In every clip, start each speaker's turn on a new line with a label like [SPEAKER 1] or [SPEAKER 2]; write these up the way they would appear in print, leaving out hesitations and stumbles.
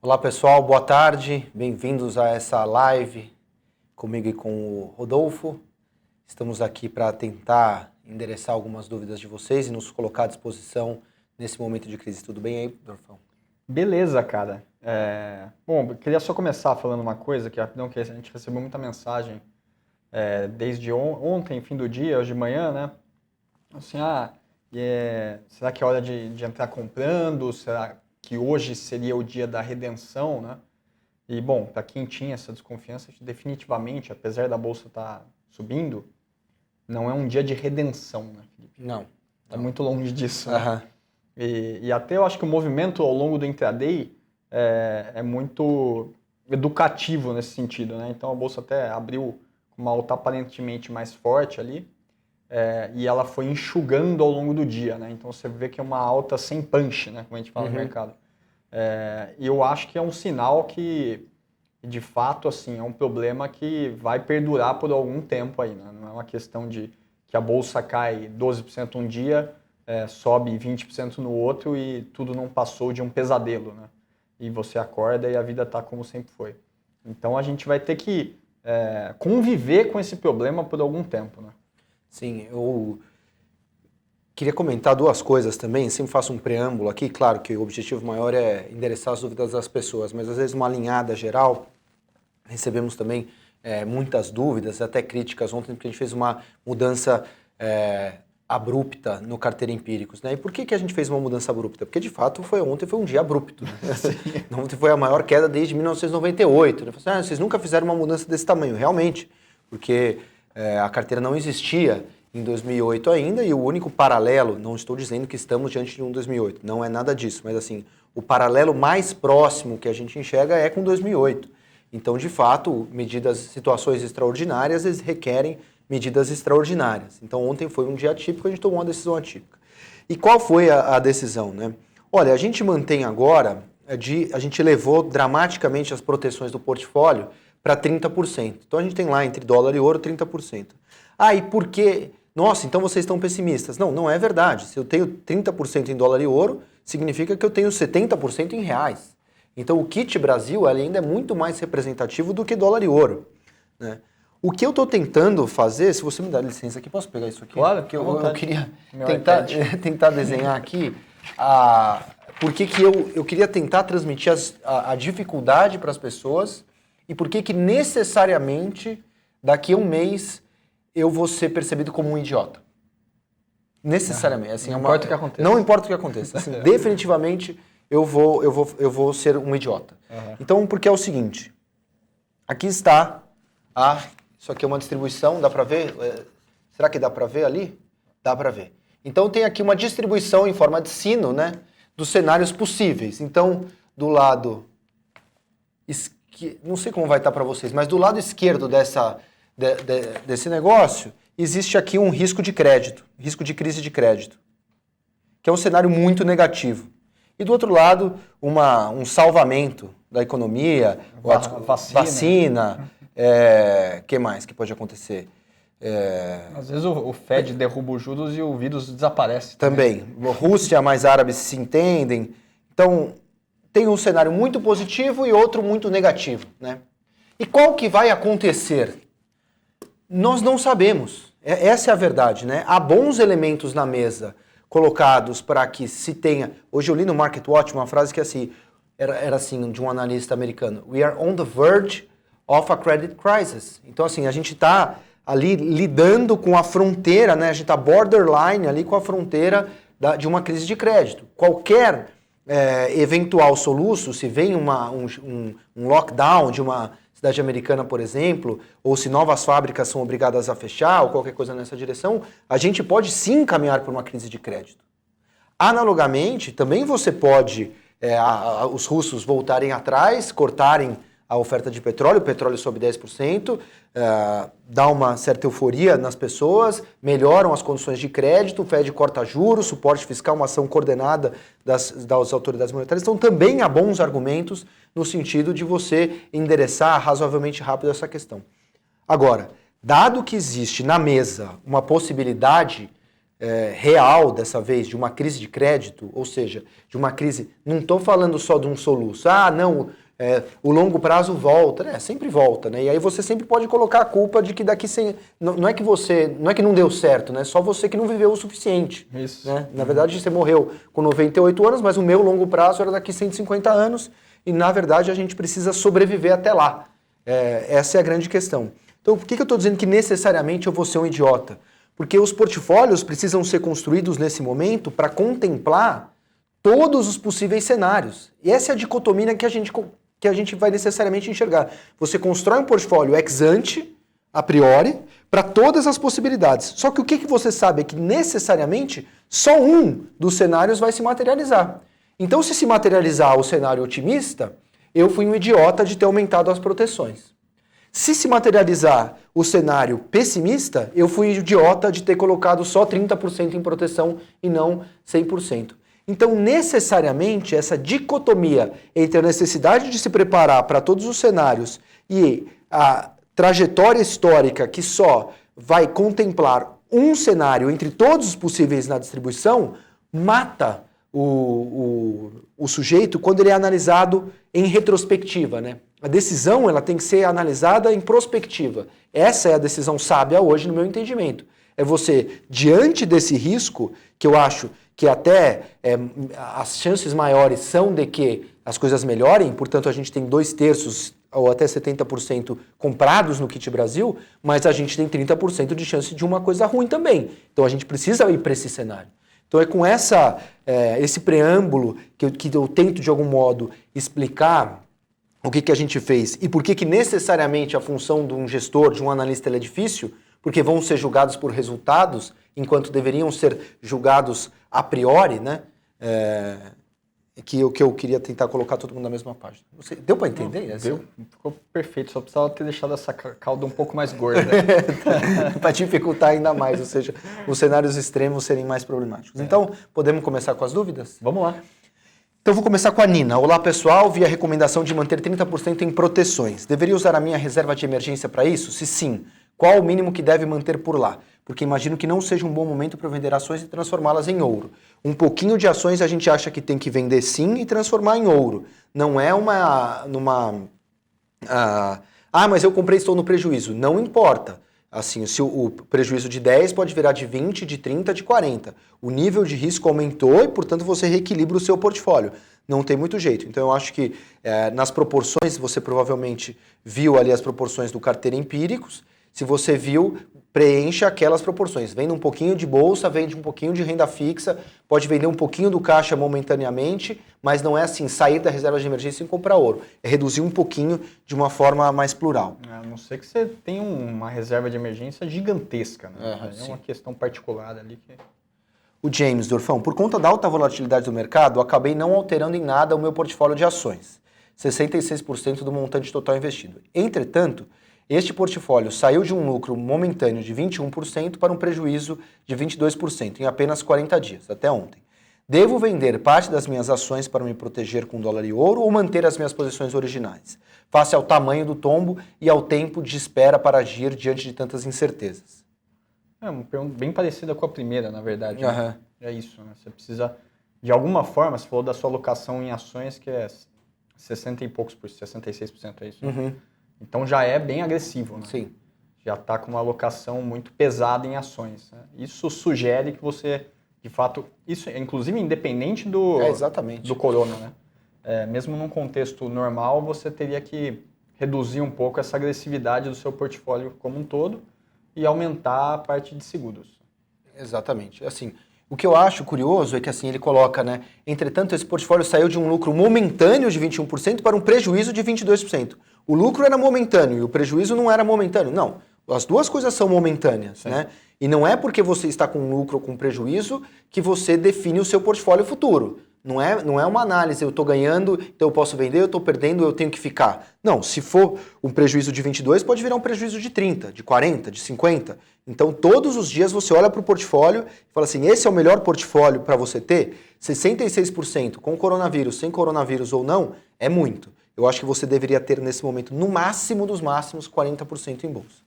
[SPEAKER 1] Olá pessoal, boa tarde, bem-vindos a essa live comigo e com o Rodolfo. Estamos aqui para tentar endereçar algumas dúvidas de vocês e nos colocar à disposição nesse momento de crise. Tudo bem aí, Dorfão?
[SPEAKER 2] Beleza, cara. Bom, eu queria só começar falando uma coisa que rapidão, que a gente recebeu muita mensagem desde ontem, fim do dia, hoje de manhã, né? Assim, será que é hora de entrar comprando? Será que hoje seria o dia da redenção, né? E, bom, para quem tinha essa desconfiança, definitivamente, apesar da bolsa estar subindo, não é um dia de redenção, né, Felipe?
[SPEAKER 1] Não.
[SPEAKER 2] Está muito longe disso, né?
[SPEAKER 1] Uhum.
[SPEAKER 2] E até eu acho que o movimento ao longo do intraday é muito educativo nesse sentido, né? Então a bolsa até abriu com uma alta aparentemente mais forte ali, e ela foi enxugando ao longo do dia, né? Então você vê que é uma alta sem punch, né? Como a gente fala no mercado. E eu acho que é um sinal que, de fato, assim, é um problema que vai perdurar por algum tempo aí, né? Não é uma questão de que a bolsa cai 12% um dia, sobe 20% no outro e tudo não passou de um pesadelo, né? E você acorda e a vida está como sempre foi. Então a gente vai ter que conviver com esse problema por algum tempo, né?
[SPEAKER 1] Sim, eu queria comentar duas coisas também, sempre faço um preâmbulo aqui, claro que o objetivo maior é endereçar as dúvidas das pessoas, mas às vezes uma alinhada geral, recebemos também muitas dúvidas, até críticas ontem, porque a gente fez uma mudança abrupta no Carteira Empíricos, né? E por que a gente fez uma mudança abrupta? Porque de fato ontem foi um dia abrupto, né? Ontem foi a maior queda desde 1998, né? Vocês nunca fizeram uma mudança desse tamanho, realmente, porque a carteira não existia em 2008 ainda, e o único paralelo, não estou dizendo que estamos diante de um 2008, não é nada disso, mas assim, o paralelo mais próximo que a gente enxerga é com 2008. Então, de fato, situações extraordinárias, eles requerem medidas extraordinárias. Então, ontem foi um dia atípico, a gente tomou uma decisão atípica. E qual foi a decisão, né? Olha, a gente mantém agora, a gente elevou dramaticamente as proteções do portfólio para 30%. Então, a gente tem lá entre dólar e ouro 30%. E por quê? Nossa, então vocês estão pessimistas. Não, não é verdade. Se eu tenho 30% em dólar e ouro, significa que eu tenho 70% em reais. Então o kit Brasil ainda é muito mais representativo do que dólar e ouro, né? O que eu estou tentando fazer, se você me dá licença aqui, posso pegar isso aqui?
[SPEAKER 2] Claro,
[SPEAKER 1] porque eu queria tentar desenhar aqui porque que eu queria tentar transmitir a dificuldade para as pessoas e por que necessariamente daqui a um mês eu vou ser percebido como um idiota. Necessariamente. Assim,
[SPEAKER 2] não importa o que aconteça.
[SPEAKER 1] Não importa o que aconteça. Assim, definitivamente eu vou ser um idiota. Então, porque é o seguinte. Aqui está isso aqui é uma distribuição, dá para ver? Será que dá para ver ali? Dá para ver. Então tem aqui uma distribuição em forma de sino, né, dos cenários possíveis. Então, do lado não sei como vai estar para vocês, mas do lado esquerdo desse negócio, existe aqui um risco de crédito, risco de crise de crédito, que é um cenário muito negativo. E do outro lado, um salvamento da economia, vacina, que mais que pode acontecer?
[SPEAKER 2] Às vezes o Fed derruba os juros e o vírus desaparece.
[SPEAKER 1] Também. Rússia mais árabes se entendem. Então, tem um cenário muito positivo e outro muito negativo, né? E qual que vai acontecer? Nós não sabemos. Essa é a verdade, né? Há bons elementos na mesa colocados para que se tenha... Hoje eu li no Market Watch uma frase que era assim, de um analista americano. We are on the verge of a credit crisis. Então, assim, a gente está ali lidando com a fronteira, né? A gente está borderline ali com a fronteira de uma crise de crédito. Qualquer eventual soluço, se vem um lockdown de uma cidade americana, por exemplo, ou se novas fábricas são obrigadas a fechar, ou qualquer coisa nessa direção, a gente pode sim caminhar por uma crise de crédito. Analogamente, também você pode, os russos voltarem atrás, cortarem a oferta de petróleo, o petróleo sobe 10%, dá uma certa euforia nas pessoas, melhoram as condições de crédito, o Fed corta juros, suporte fiscal, uma ação coordenada das autoridades monetárias. Então também há bons argumentos no sentido de você endereçar razoavelmente rápido essa questão. Agora, dado que existe na mesa uma possibilidade real dessa vez, de uma crise de crédito, ou seja, de uma crise, não estou falando só de um soluço, não, o longo prazo volta, sempre volta, né? E aí você sempre pode colocar a culpa de que daqui não é que não deu certo, né? Só você que não viveu o suficiente.
[SPEAKER 2] Isso.
[SPEAKER 1] Né? Na verdade, você morreu com 98 anos, mas o meu longo prazo era daqui 150 anos e, na verdade, a gente precisa sobreviver até lá. Essa é a grande questão. Então, por que eu estou dizendo que necessariamente eu vou ser um idiota? Porque os portfólios precisam ser construídos nesse momento para contemplar todos os possíveis cenários. E essa é a dicotomia que a gente vai necessariamente enxergar. Você constrói um portfólio ex ante, a priori, para todas as possibilidades. Só que o que você sabe é que necessariamente só um dos cenários vai se materializar. Então, se materializar o cenário otimista, eu fui um idiota de ter aumentado as proteções. Se materializar o cenário pessimista, eu fui idiota de ter colocado só 30% em proteção e não 100%. Então, necessariamente, essa dicotomia entre a necessidade de se preparar para todos os cenários e a trajetória histórica que só vai contemplar um cenário entre todos os possíveis na distribuição, mata o sujeito quando ele é analisado em retrospectiva, né? A decisão ela tem que ser analisada em prospectiva. Essa é a decisão sábia hoje, no meu entendimento. É você, diante desse risco, que eu acho que até as chances maiores são de que as coisas melhorem, portanto a gente tem 2/3 ou até 70% comprados no Kit Brasil, mas a gente tem 30% de chance de uma coisa ruim também. Então a gente precisa ir para esse cenário. Então é com esse preâmbulo que eu tento de algum modo explicar o que a gente fez e por que necessariamente a função de um gestor, de um analista, é difícil, porque vão ser julgados por resultados, enquanto deveriam ser julgados a priori, né? Que eu queria tentar colocar todo mundo na mesma página. Deu para entender?
[SPEAKER 2] Não, deu, ficou perfeito, só precisava ter deixado essa cauda um pouco mais gorda.
[SPEAKER 1] Para dificultar ainda mais, ou seja, os cenários extremos serem mais problemáticos. Então, podemos começar com as dúvidas?
[SPEAKER 2] Vamos lá.
[SPEAKER 1] Então, vou começar com a Nina. Olá, pessoal. Vi a recomendação de manter 30% em proteções. Deveria usar a minha reserva de emergência para isso? Se sim, qual o mínimo que deve manter por lá? Porque imagino que não seja um bom momento para vender ações e transformá-las em ouro. Um pouquinho de ações a gente acha que tem que vender sim e transformar em ouro. Não é mas eu comprei e estou no prejuízo. Não importa. Assim, se o prejuízo de 10 pode virar de 20, de 30, de 40. O nível de risco aumentou e, portanto, você reequilibra o seu portfólio. Não tem muito jeito. Então, eu acho que nas proporções, você provavelmente viu ali as proporções do Carteira Empíricos. Se você viu, preencha aquelas proporções. Vende um pouquinho de bolsa, vende um pouquinho de renda fixa, pode vender um pouquinho do caixa momentaneamente, mas não é assim, sair da reserva de emergência e comprar ouro. É reduzir um pouquinho de uma forma mais plural.
[SPEAKER 2] A não ser que você tenha uma reserva de emergência gigantesca, né? É uma questão particular ali que...
[SPEAKER 1] O James Dorfão, por conta da alta volatilidade do mercado, acabei não alterando em nada o meu portfólio de ações. 66% do montante total investido. Entretanto, este portfólio saiu de um lucro momentâneo de 21% para um prejuízo de 22% em apenas 40 dias, até ontem. Devo vender parte das minhas ações para me proteger com dólar e ouro ou manter as minhas posições originais, face ao tamanho do tombo e ao tempo de espera para agir diante de tantas incertezas?
[SPEAKER 2] É uma pergunta bem parecida com a primeira, na verdade.
[SPEAKER 1] Uhum.
[SPEAKER 2] Né? É isso, né? Você precisa, de alguma forma, você falou da sua alocação em ações, que é 60 e poucos por 66%, é isso?
[SPEAKER 1] Uhum.
[SPEAKER 2] Então já é bem agressivo, né?
[SPEAKER 1] Sim.
[SPEAKER 2] Já está com uma alocação muito pesada em ações. Né? Isso sugere que você, de fato, isso inclusive independente do corona, né? Mesmo num contexto normal, você teria que reduzir um pouco essa agressividade do seu portfólio como um todo e aumentar a parte de seguros.
[SPEAKER 1] Exatamente. Assim, o que eu acho curioso é que assim ele coloca, né? Entretanto, esse portfólio saiu de um lucro momentâneo de 21% para um prejuízo de 22%. O lucro era momentâneo e o prejuízo não era momentâneo. Não, as duas coisas são momentâneas, sim, né? E não é porque você está com lucro ou com prejuízo que você define o seu portfólio futuro. Não é uma análise, eu estou ganhando, então eu posso vender, eu estou perdendo, eu tenho que ficar. Não, se for um prejuízo de 22, pode virar um prejuízo de 30, de 40, de 50. Então, todos os dias você olha para o portfólio e fala assim, esse é o melhor portfólio para você ter? 66% com coronavírus, sem coronavírus ou não, é muito. Eu acho que você deveria ter, nesse momento, no máximo dos máximos, 40% em bolsa.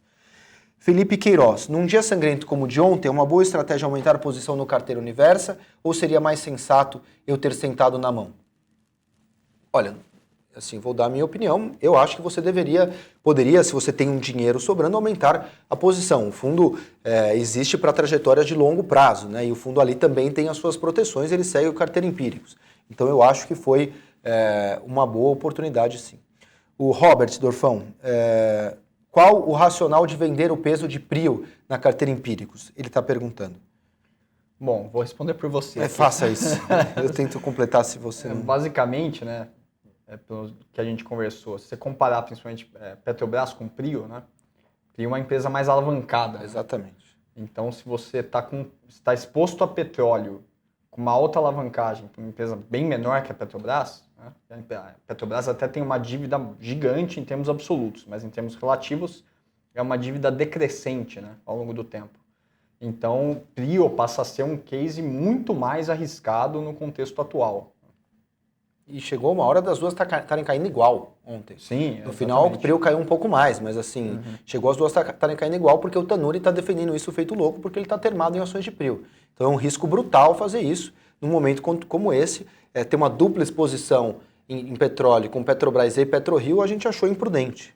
[SPEAKER 1] Felipe Queiroz, num dia sangrento como o de ontem, é uma boa estratégia aumentar a posição no carteira Universa ou seria mais sensato eu ter sentado na mão? Olha, assim, vou dar a minha opinião. Eu acho que você poderia, se você tem um dinheiro sobrando, aumentar a posição. O fundo existe para trajetórias de longo prazo, né? E o fundo ali também tem as suas proteções, ele segue o carteira Empíricos. Então eu acho que foi uma boa oportunidade, sim. O Robert Dorfão, qual o racional de vender o peso de Prio na carteira Empíricos? Ele está perguntando.
[SPEAKER 2] Bom, vou responder por você.
[SPEAKER 1] Faça isso. Eu tento completar se você não...
[SPEAKER 2] Basicamente, né, pelo que a gente conversou, se você comparar principalmente Petrobras com Prio, né, Prio é uma empresa mais alavancada.
[SPEAKER 1] Exatamente.
[SPEAKER 2] Né? Então, se você está exposto a petróleo com uma alta alavancagem, uma empresa bem menor que a Petrobras, né, a Petrobras até tem uma dívida gigante em termos absolutos, mas em termos relativos é uma dívida decrescente, né, ao longo do tempo. Então, Prio passa a ser um case muito mais arriscado no contexto atual.
[SPEAKER 1] E chegou uma hora das duas estarem caindo igual ontem.
[SPEAKER 2] Sim,
[SPEAKER 1] no final, o Prio caiu um pouco mais, mas assim, chegou as duas estarem caindo igual porque o Tanuri está defendendo isso feito louco porque ele está termado em ações de Prio. Então é um risco brutal fazer isso num momento como esse. Ter uma dupla exposição em petróleo com Petrobras e PetroRio, a gente achou imprudente.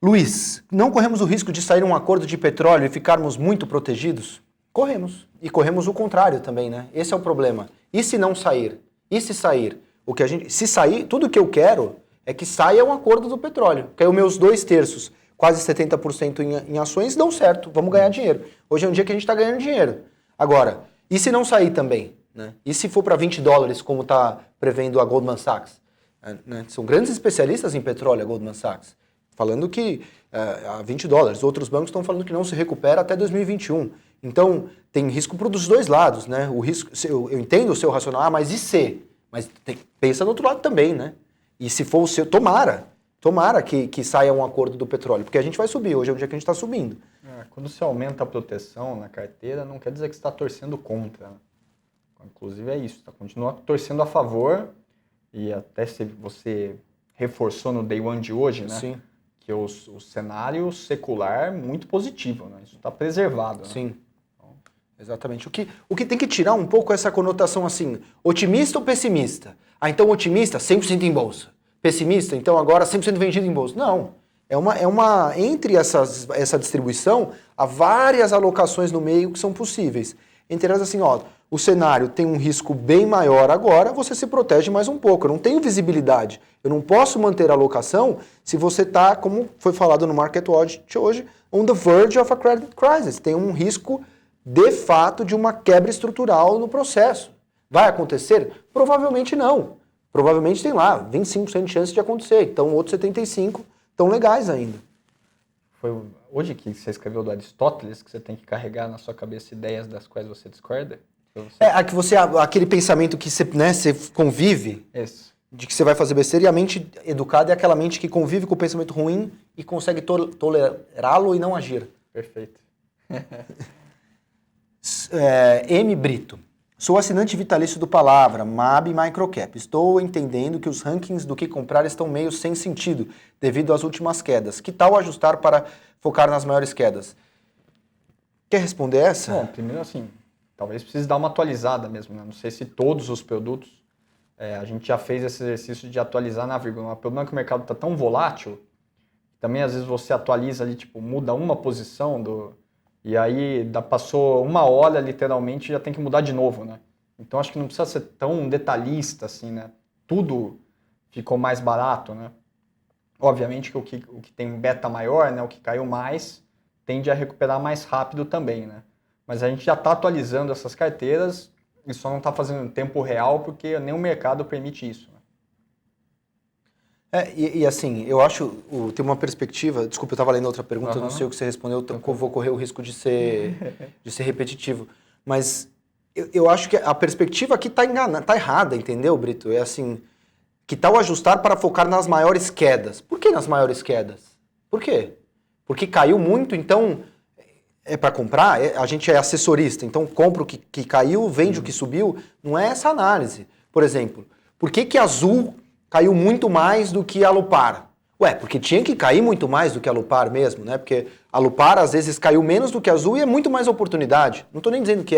[SPEAKER 1] Luiz, não corremos o risco de sair um acordo de petróleo e ficarmos muito protegidos? Corremos. E corremos o contrário também, né? Esse é o problema. E se não sair? E se sair? Se sair, tudo que eu quero é que saia um acordo do petróleo. Que aí os meus 2/3, quase 70% em ações, dão certo. Vamos ganhar dinheiro. Hoje é um dia que a gente está ganhando dinheiro. Agora, e se não sair também? Né? E se for para $20, como está prevendo a Goldman Sachs? Né? São grandes especialistas em petróleo, a Goldman Sachs. Falando que a $20. Outros bancos estão falando que não se recupera até 2021. Então, tem risco para os dois lados, né? O risco, eu entendo o seu racional, mas e se? Mas pensa no outro lado também, né? E se for o seu, tomara que saia um acordo do petróleo, porque a gente vai subir, hoje é o dia que a gente está subindo.
[SPEAKER 2] Quando você aumenta a proteção na carteira, não quer dizer que você está torcendo contra. Né? Inclusive é isso, continua torcendo a favor, e até se você reforçou no Day One de hoje, né?
[SPEAKER 1] Sim.
[SPEAKER 2] Que o cenário secular é muito positivo, né? Isso está preservado. Né?
[SPEAKER 1] Sim, exatamente. O que tem que tirar um pouco essa conotação assim, otimista ou pessimista? Então otimista, 100% em bolsa. Pessimista, então agora 100% vendido em bolsa. Não, entre essa distribuição, há várias alocações no meio que são possíveis. Entre elas assim, o cenário tem um risco bem maior agora, você se protege mais um pouco. Eu não tenho visibilidade. Eu não posso manter a alocação se você está, como foi falado no Market Watch hoje, on the verge of a credit crisis. Tem um risco, de fato, de uma quebra estrutural no processo. Vai acontecer? Provavelmente não. Provavelmente tem lá 25% de chance de acontecer. Então, outros 75% estão legais ainda.
[SPEAKER 2] Foi hoje que você escreveu do Aristóteles, que você tem que carregar na sua cabeça ideias das quais você discorda?
[SPEAKER 1] Aquele pensamento que você convive,
[SPEAKER 2] Isso.
[SPEAKER 1] De que você vai fazer besteira, e a mente educada é aquela mente que convive com o pensamento ruim e consegue tolerá-lo e não agir.
[SPEAKER 2] Perfeito.
[SPEAKER 1] M. Brito. Sou assinante vitalício do Palavra, MAB Microcap. Estou entendendo que os rankings do que comprar estão meio sem sentido, devido às últimas quedas. Que tal ajustar para focar nas maiores quedas? Quer responder essa?
[SPEAKER 2] Bom, primeiro assim, talvez precise dar uma atualizada mesmo, né? Não sei se todos os produtos, a gente já fez esse exercício de atualizar na vírgula. O problema é que o mercado está tão volátil, também às vezes você atualiza ali, tipo, muda uma posição e aí passou uma hora, literalmente, já tem que mudar de novo, né? Então acho que não precisa ser tão detalhista assim, né? Tudo ficou mais barato, né? Obviamente que o que tem beta maior, né? O que caiu mais, tende a recuperar mais rápido também, né? Mas a gente já está atualizando essas carteiras e só não está fazendo em tempo real porque nem o mercado permite isso. Né?
[SPEAKER 1] Assim, eu acho, tem uma perspectiva, desculpa, eu estava lendo outra pergunta, eu não sei o que você respondeu, eu vou correr o risco de ser repetitivo, mas eu acho que a perspectiva aqui está errada, entendeu, Brito? É assim, que tal ajustar para focar nas maiores quedas? Por que nas maiores quedas? Por quê? Porque caiu muito, então é para comprar? A gente é assessorista, então compra o que caiu, vende o que subiu. Não é essa análise. Por exemplo, por que Azul caiu muito mais do que a Alupar? Ué, porque tinha que cair muito mais do que a Alupar mesmo, né? Porque a Alupar às vezes caiu menos do que a Azul e é muito mais oportunidade. Não estou nem dizendo que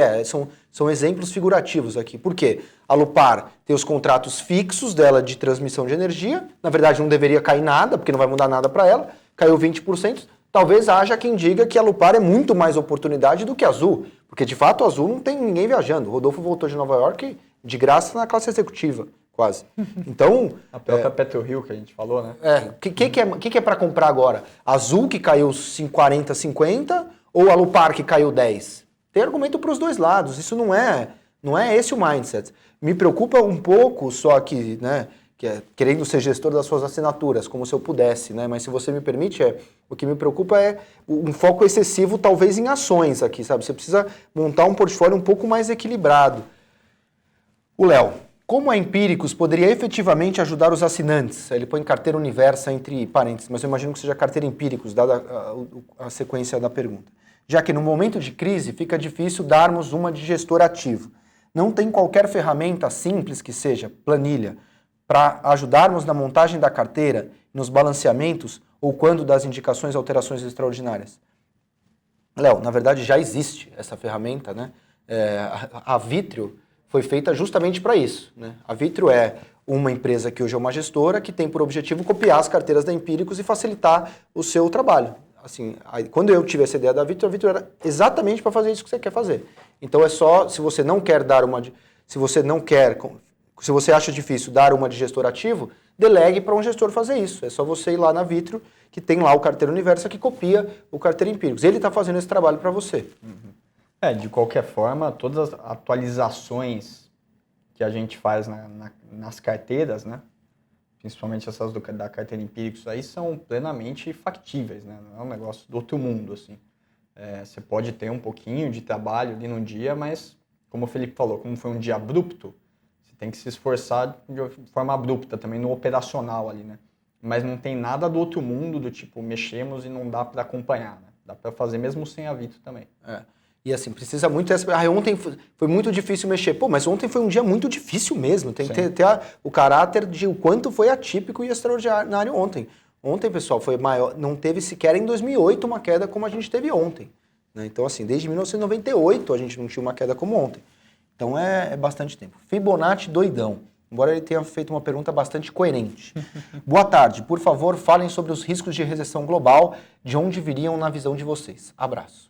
[SPEAKER 1] são exemplos figurativos aqui. Por quê? A Alupar tem os contratos fixos dela de transmissão de energia, na verdade não deveria cair nada, porque não vai mudar nada para ela, caiu 20%. Talvez haja quem diga que a Alupar é muito mais oportunidade do que a Azul, porque de fato a Azul não tem ninguém viajando. O Rodolfo voltou de Nova York de graça na classe executiva. Quase. Então...
[SPEAKER 2] A própria PetroRio que a gente falou, né?
[SPEAKER 1] O que é para comprar agora? Azul que caiu 40, 50 ou Alupar que caiu 10? Tem argumento para os dois lados. Isso não é esse o mindset. Me preocupa um pouco só que, né, querendo ser gestor das suas assinaturas, como se eu pudesse, né? Mas se você me permite, o que me preocupa é um foco excessivo talvez em ações aqui, sabe? Você precisa montar um portfólio um pouco mais equilibrado. O Léo, como a Empíricos poderia efetivamente ajudar os assinantes? Ele põe carteira Universa entre parênteses, mas eu imagino que seja carteira Empíricos, dada a sequência da pergunta. Já que no momento de crise fica difícil darmos uma de gestor ativo. Não tem qualquer ferramenta simples que seja, planilha, para ajudarmos na montagem da carteira, nos balanceamentos ou quando das indicações e alterações extraordinárias? Léo, na verdade já existe essa ferramenta, né? A Vitrio foi feita justamente para isso, né? A Vitrio é uma empresa que hoje é uma gestora que tem por objetivo copiar as carteiras da Empíricos e facilitar o seu trabalho. Assim, quando eu tive essa ideia da Vitrio, a Vitrio era exatamente para fazer isso que você quer fazer. Então é só, se você não quer dar uma, se você acha difícil dar uma de gestor ativo, delegue para um gestor fazer isso. É só você ir lá na Vitrio, que tem lá o Carteira Universa que copia o Carteira Empíricos. Ele está fazendo esse trabalho para você.
[SPEAKER 2] Uhum. De qualquer forma, todas as atualizações que a gente faz nas carteiras, né, principalmente essas da carteira Empíricos, aí são plenamente factíveis, né, não é um negócio do outro mundo, assim. Você pode ter um pouquinho de trabalho ali no dia, mas, como o Felipe falou, como foi um dia abrupto, você tem que se esforçar de forma abrupta também no operacional ali, né. Mas não tem nada do outro mundo, do tipo, mexemos e não dá para acompanhar, né? Dá para fazer mesmo sem a Vitrio também.
[SPEAKER 1] E assim, precisa muito... ontem foi muito difícil mexer. Pô, mas ontem foi um dia muito difícil mesmo. Tem que ter o caráter de o quanto foi atípico e extraordinário ontem. Ontem, pessoal, foi maior. Não teve sequer em 2008 uma queda como a gente teve ontem, né? Então, assim, desde 1998 a gente não tinha uma queda como ontem. Então é bastante tempo. Fibonacci doidão. Embora ele tenha feito uma pergunta bastante coerente. Boa tarde. Por favor, falem sobre os riscos de recessão global, de onde viriam na visão de vocês. Abraço.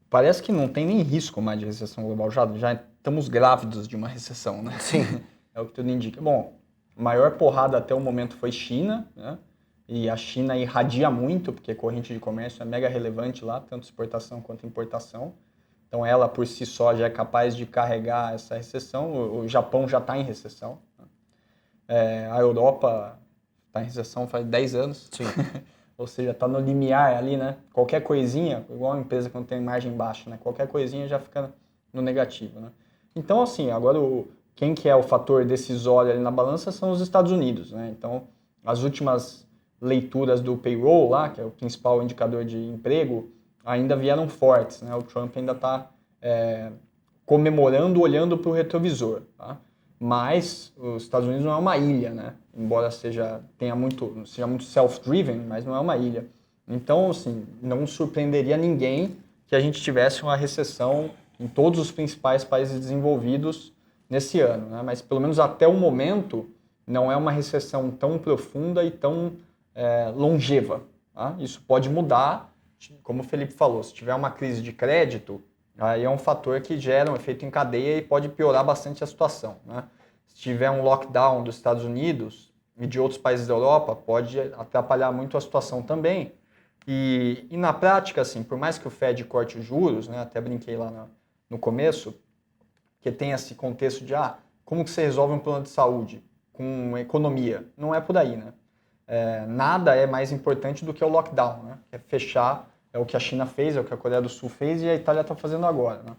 [SPEAKER 2] Parece que não tem nem risco mais de recessão global. Já estamos grávidos de uma recessão, né?
[SPEAKER 1] Sim.
[SPEAKER 2] É o que tudo indica. Bom, a maior porrada até o momento foi China, né? E a China irradia muito, porque corrente de comércio é mega relevante lá, tanto exportação quanto importação. Então ela por si só já é capaz de carregar essa recessão. O Japão já está em recessão, né? A Europa está em recessão faz 10 anos.
[SPEAKER 1] Sim.
[SPEAKER 2] Ou seja, está no limiar ali, né? Qualquer coisinha, igual a empresa quando tem margem baixa, né? Qualquer coisinha já fica no negativo, né? Então, assim, agora quem que é o fator decisório ali na balança são os Estados Unidos, né? Então, as últimas leituras do payroll lá, que é o principal indicador de emprego, ainda vieram fortes, né? O Trump ainda está comemorando, olhando para o retrovisor, tá? Mas os Estados Unidos não é uma ilha, né? Embora seja muito self-driven, mas não é uma ilha. Então, assim, não surpreenderia ninguém que a gente tivesse uma recessão em todos os principais países desenvolvidos nesse ano, né? Mas pelo menos até o momento não é uma recessão tão profunda e tão longeva, tá? Isso pode mudar, como o Felipe falou, se tiver uma crise de crédito, aí é um fator que gera um efeito em cadeia e pode piorar bastante a situação, né? Se tiver um lockdown dos Estados Unidos e de outros países da Europa, pode atrapalhar muito a situação também. E na prática, assim, por mais que o Fed corte os juros, né, até brinquei lá no começo, que tem esse contexto de como que você resolve um plano de saúde com economia? Não é por aí, né? Nada é mais importante do que o lockdown, né? Que é fechar. É o que a China fez, é o que a Coreia do Sul fez e a Itália está fazendo agora, né?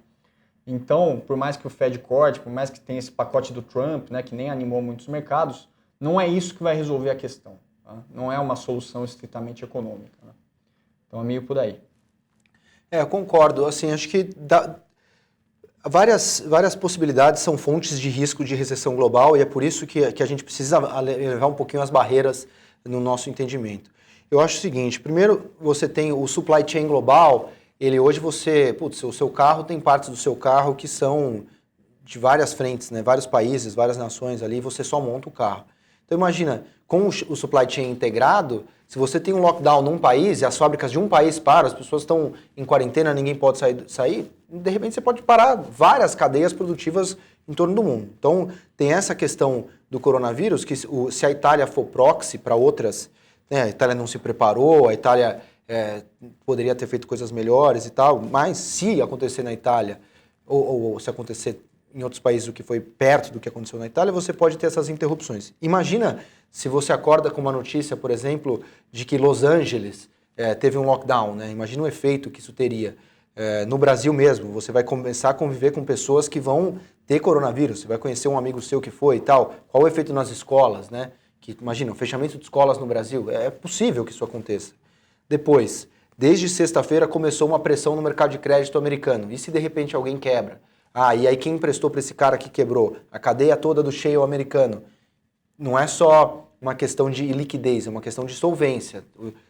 [SPEAKER 2] Então, por mais que o Fed corte, por mais que tenha esse pacote do Trump, né, que nem animou muitos mercados, não é isso que vai resolver a questão, tá? Não é uma solução estritamente econômica, né? Então é meio por aí.
[SPEAKER 1] Eu concordo. Assim, acho que várias possibilidades são fontes de risco de recessão global e é por isso que a gente precisa elevar um pouquinho as barreiras no nosso entendimento. Eu acho o seguinte, primeiro você tem o supply chain global, hoje o seu carro tem partes do seu carro que são de várias frentes, né? Vários países, várias nações ali, você só monta o carro. Então imagina, com o supply chain integrado, se você tem um lockdown num país e as fábricas de um país param, as pessoas estão em quarentena, ninguém pode sair, de repente você pode parar várias cadeias produtivas em torno do mundo. Então tem essa questão do coronavírus, que se a Itália for proxy para outras, né, a Itália não se preparou, a Itália poderia ter feito coisas melhores e tal, mas se acontecer na Itália, ou se acontecer em outros países o que foi perto do que aconteceu na Itália, você pode ter essas interrupções. Imagina se você acorda com uma notícia, por exemplo, de que Los Angeles teve um lockdown, né? Imagina o efeito que isso teria. No Brasil mesmo, você vai começar a conviver com pessoas que vão ter coronavírus, você vai conhecer um amigo seu que foi e tal. Qual o efeito nas escolas, né? Imagina, o fechamento de escolas no Brasil, é possível que isso aconteça. Depois, desde sexta-feira começou uma pressão no mercado de crédito americano. E se de repente alguém quebra? E aí quem emprestou para esse cara que quebrou? A cadeia toda do shale americano. Não é só uma questão de liquidez, é uma questão de solvência.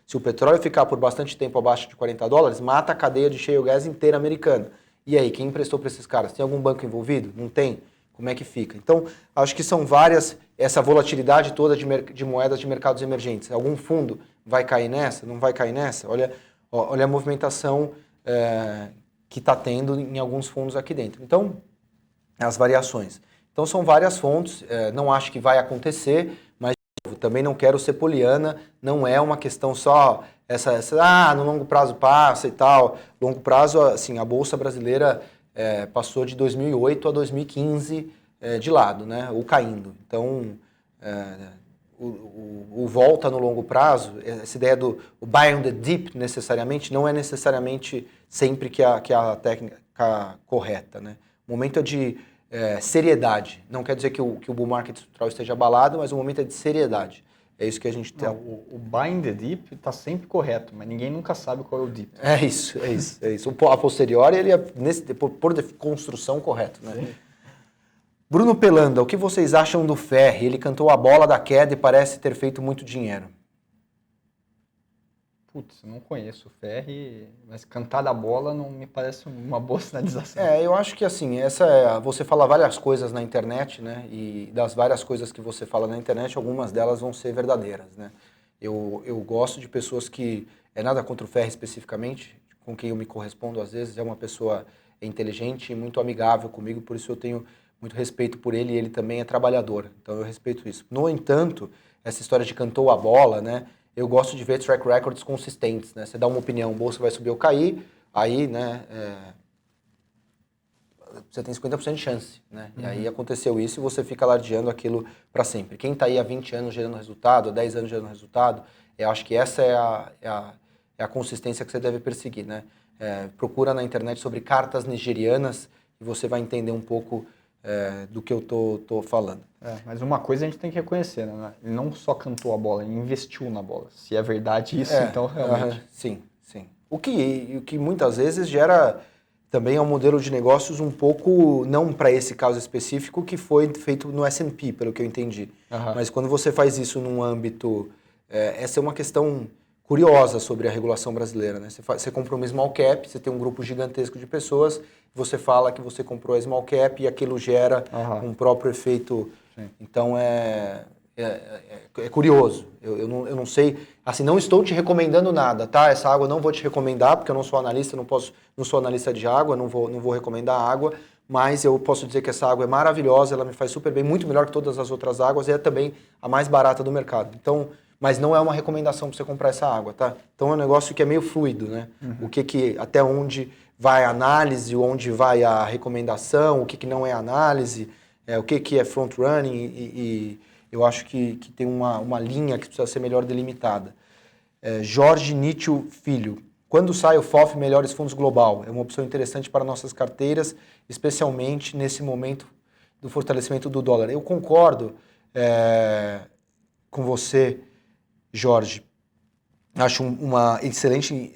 [SPEAKER 1] Se o petróleo ficar por bastante tempo abaixo de $40, mata a cadeia de shale gas inteira americana. E aí, quem emprestou para esses caras? Tem algum banco envolvido? Não tem? Como é que fica? Então, acho que são várias, essa volatilidade toda de moedas de mercados emergentes. Algum fundo vai cair nessa? Não vai cair nessa? Olha a movimentação que está tendo em alguns fundos aqui dentro. Então, as variações. Então, são várias fontes, não acho que vai acontecer, mas também não quero ser poliana, não é uma questão só no longo prazo passa e tal. Longo prazo, assim, a Bolsa Brasileira passou de 2008 a 2015 de lado, né, ou caindo. Então, o volta no longo prazo, essa ideia do buy on the dip necessariamente, não é necessariamente sempre que a técnica correta, né? O momento é de seriedade. Não quer dizer que o bull market estrutural esteja abalado, mas o momento é de seriedade. É isso que a gente tem.
[SPEAKER 2] O buy in the dip está sempre correto, mas ninguém nunca sabe qual é o dip.
[SPEAKER 1] É isso. A posteriori, ele é, por construção, correto, né? Sim. Bruno Pelanda, o que vocês acham do Ferri? Ele cantou a bola da queda e parece ter feito muito dinheiro.
[SPEAKER 2] Putz, não conheço o Ferri, mas cantar da bola não me parece uma boa sinalização.
[SPEAKER 1] Eu acho que assim, você fala várias coisas na internet, né? E das várias coisas que você fala na internet, algumas delas vão ser verdadeiras, né? Eu gosto de pessoas que, nada contra o Ferri especificamente, com quem eu me correspondo às vezes, é uma pessoa inteligente e muito amigável comigo, por isso eu tenho muito respeito por ele e ele também é trabalhador, então eu respeito isso. No entanto, essa história de cantou a bola, né? Eu gosto de ver track records consistentes, né? Você dá uma opinião, a bolsa vai subir ou cair, aí, né, você tem 50% de chance, né? E aí aconteceu isso e você fica alardeando aquilo para sempre. Quem está aí há 20 anos gerando resultado, há 10 anos gerando resultado, eu acho que essa é a consistência que você deve perseguir, né? Procura na internet sobre cartas nigerianas e você vai entender um pouco do que eu tô falando.
[SPEAKER 2] Mas uma coisa a gente tem que reconhecer, né? Ele não só cantou a bola, ele investiu na bola. Se é verdade isso, então realmente...
[SPEAKER 1] Sim. O que muitas vezes gera também um modelo de negócios um pouco, não para esse caso específico, que foi feito no S&P, pelo que eu entendi. Mas quando você faz isso num âmbito... essa é uma questão curiosa sobre a regulação brasileira, né? Você compra uma small cap, você tem um grupo gigantesco de pessoas, você fala que você comprou a small cap e aquilo gera um próprio efeito. Sim. Então é curioso. Eu não sei, assim, não estou te recomendando nada, tá? Essa água eu não vou te recomendar, porque eu não sou analista, não sou analista de água, não vou recomendar água, mas eu posso dizer que essa água é maravilhosa, ela me faz super bem, muito melhor que todas as outras águas e é também a mais barata do mercado. Então, mas não é uma recomendação para você comprar essa água, tá? Então é um negócio que é meio fluido, né? Até onde vai a análise, onde vai a recomendação, o que não é análise, o que é front running e eu acho que tem uma linha que precisa ser melhor delimitada. Jorge Nietzsche Filho, quando sai o FOF Melhores Fundos Global? É uma opção interessante para nossas carteiras, especialmente nesse momento do fortalecimento do dólar. Eu concordo com você, Jorge. Acho uma excelente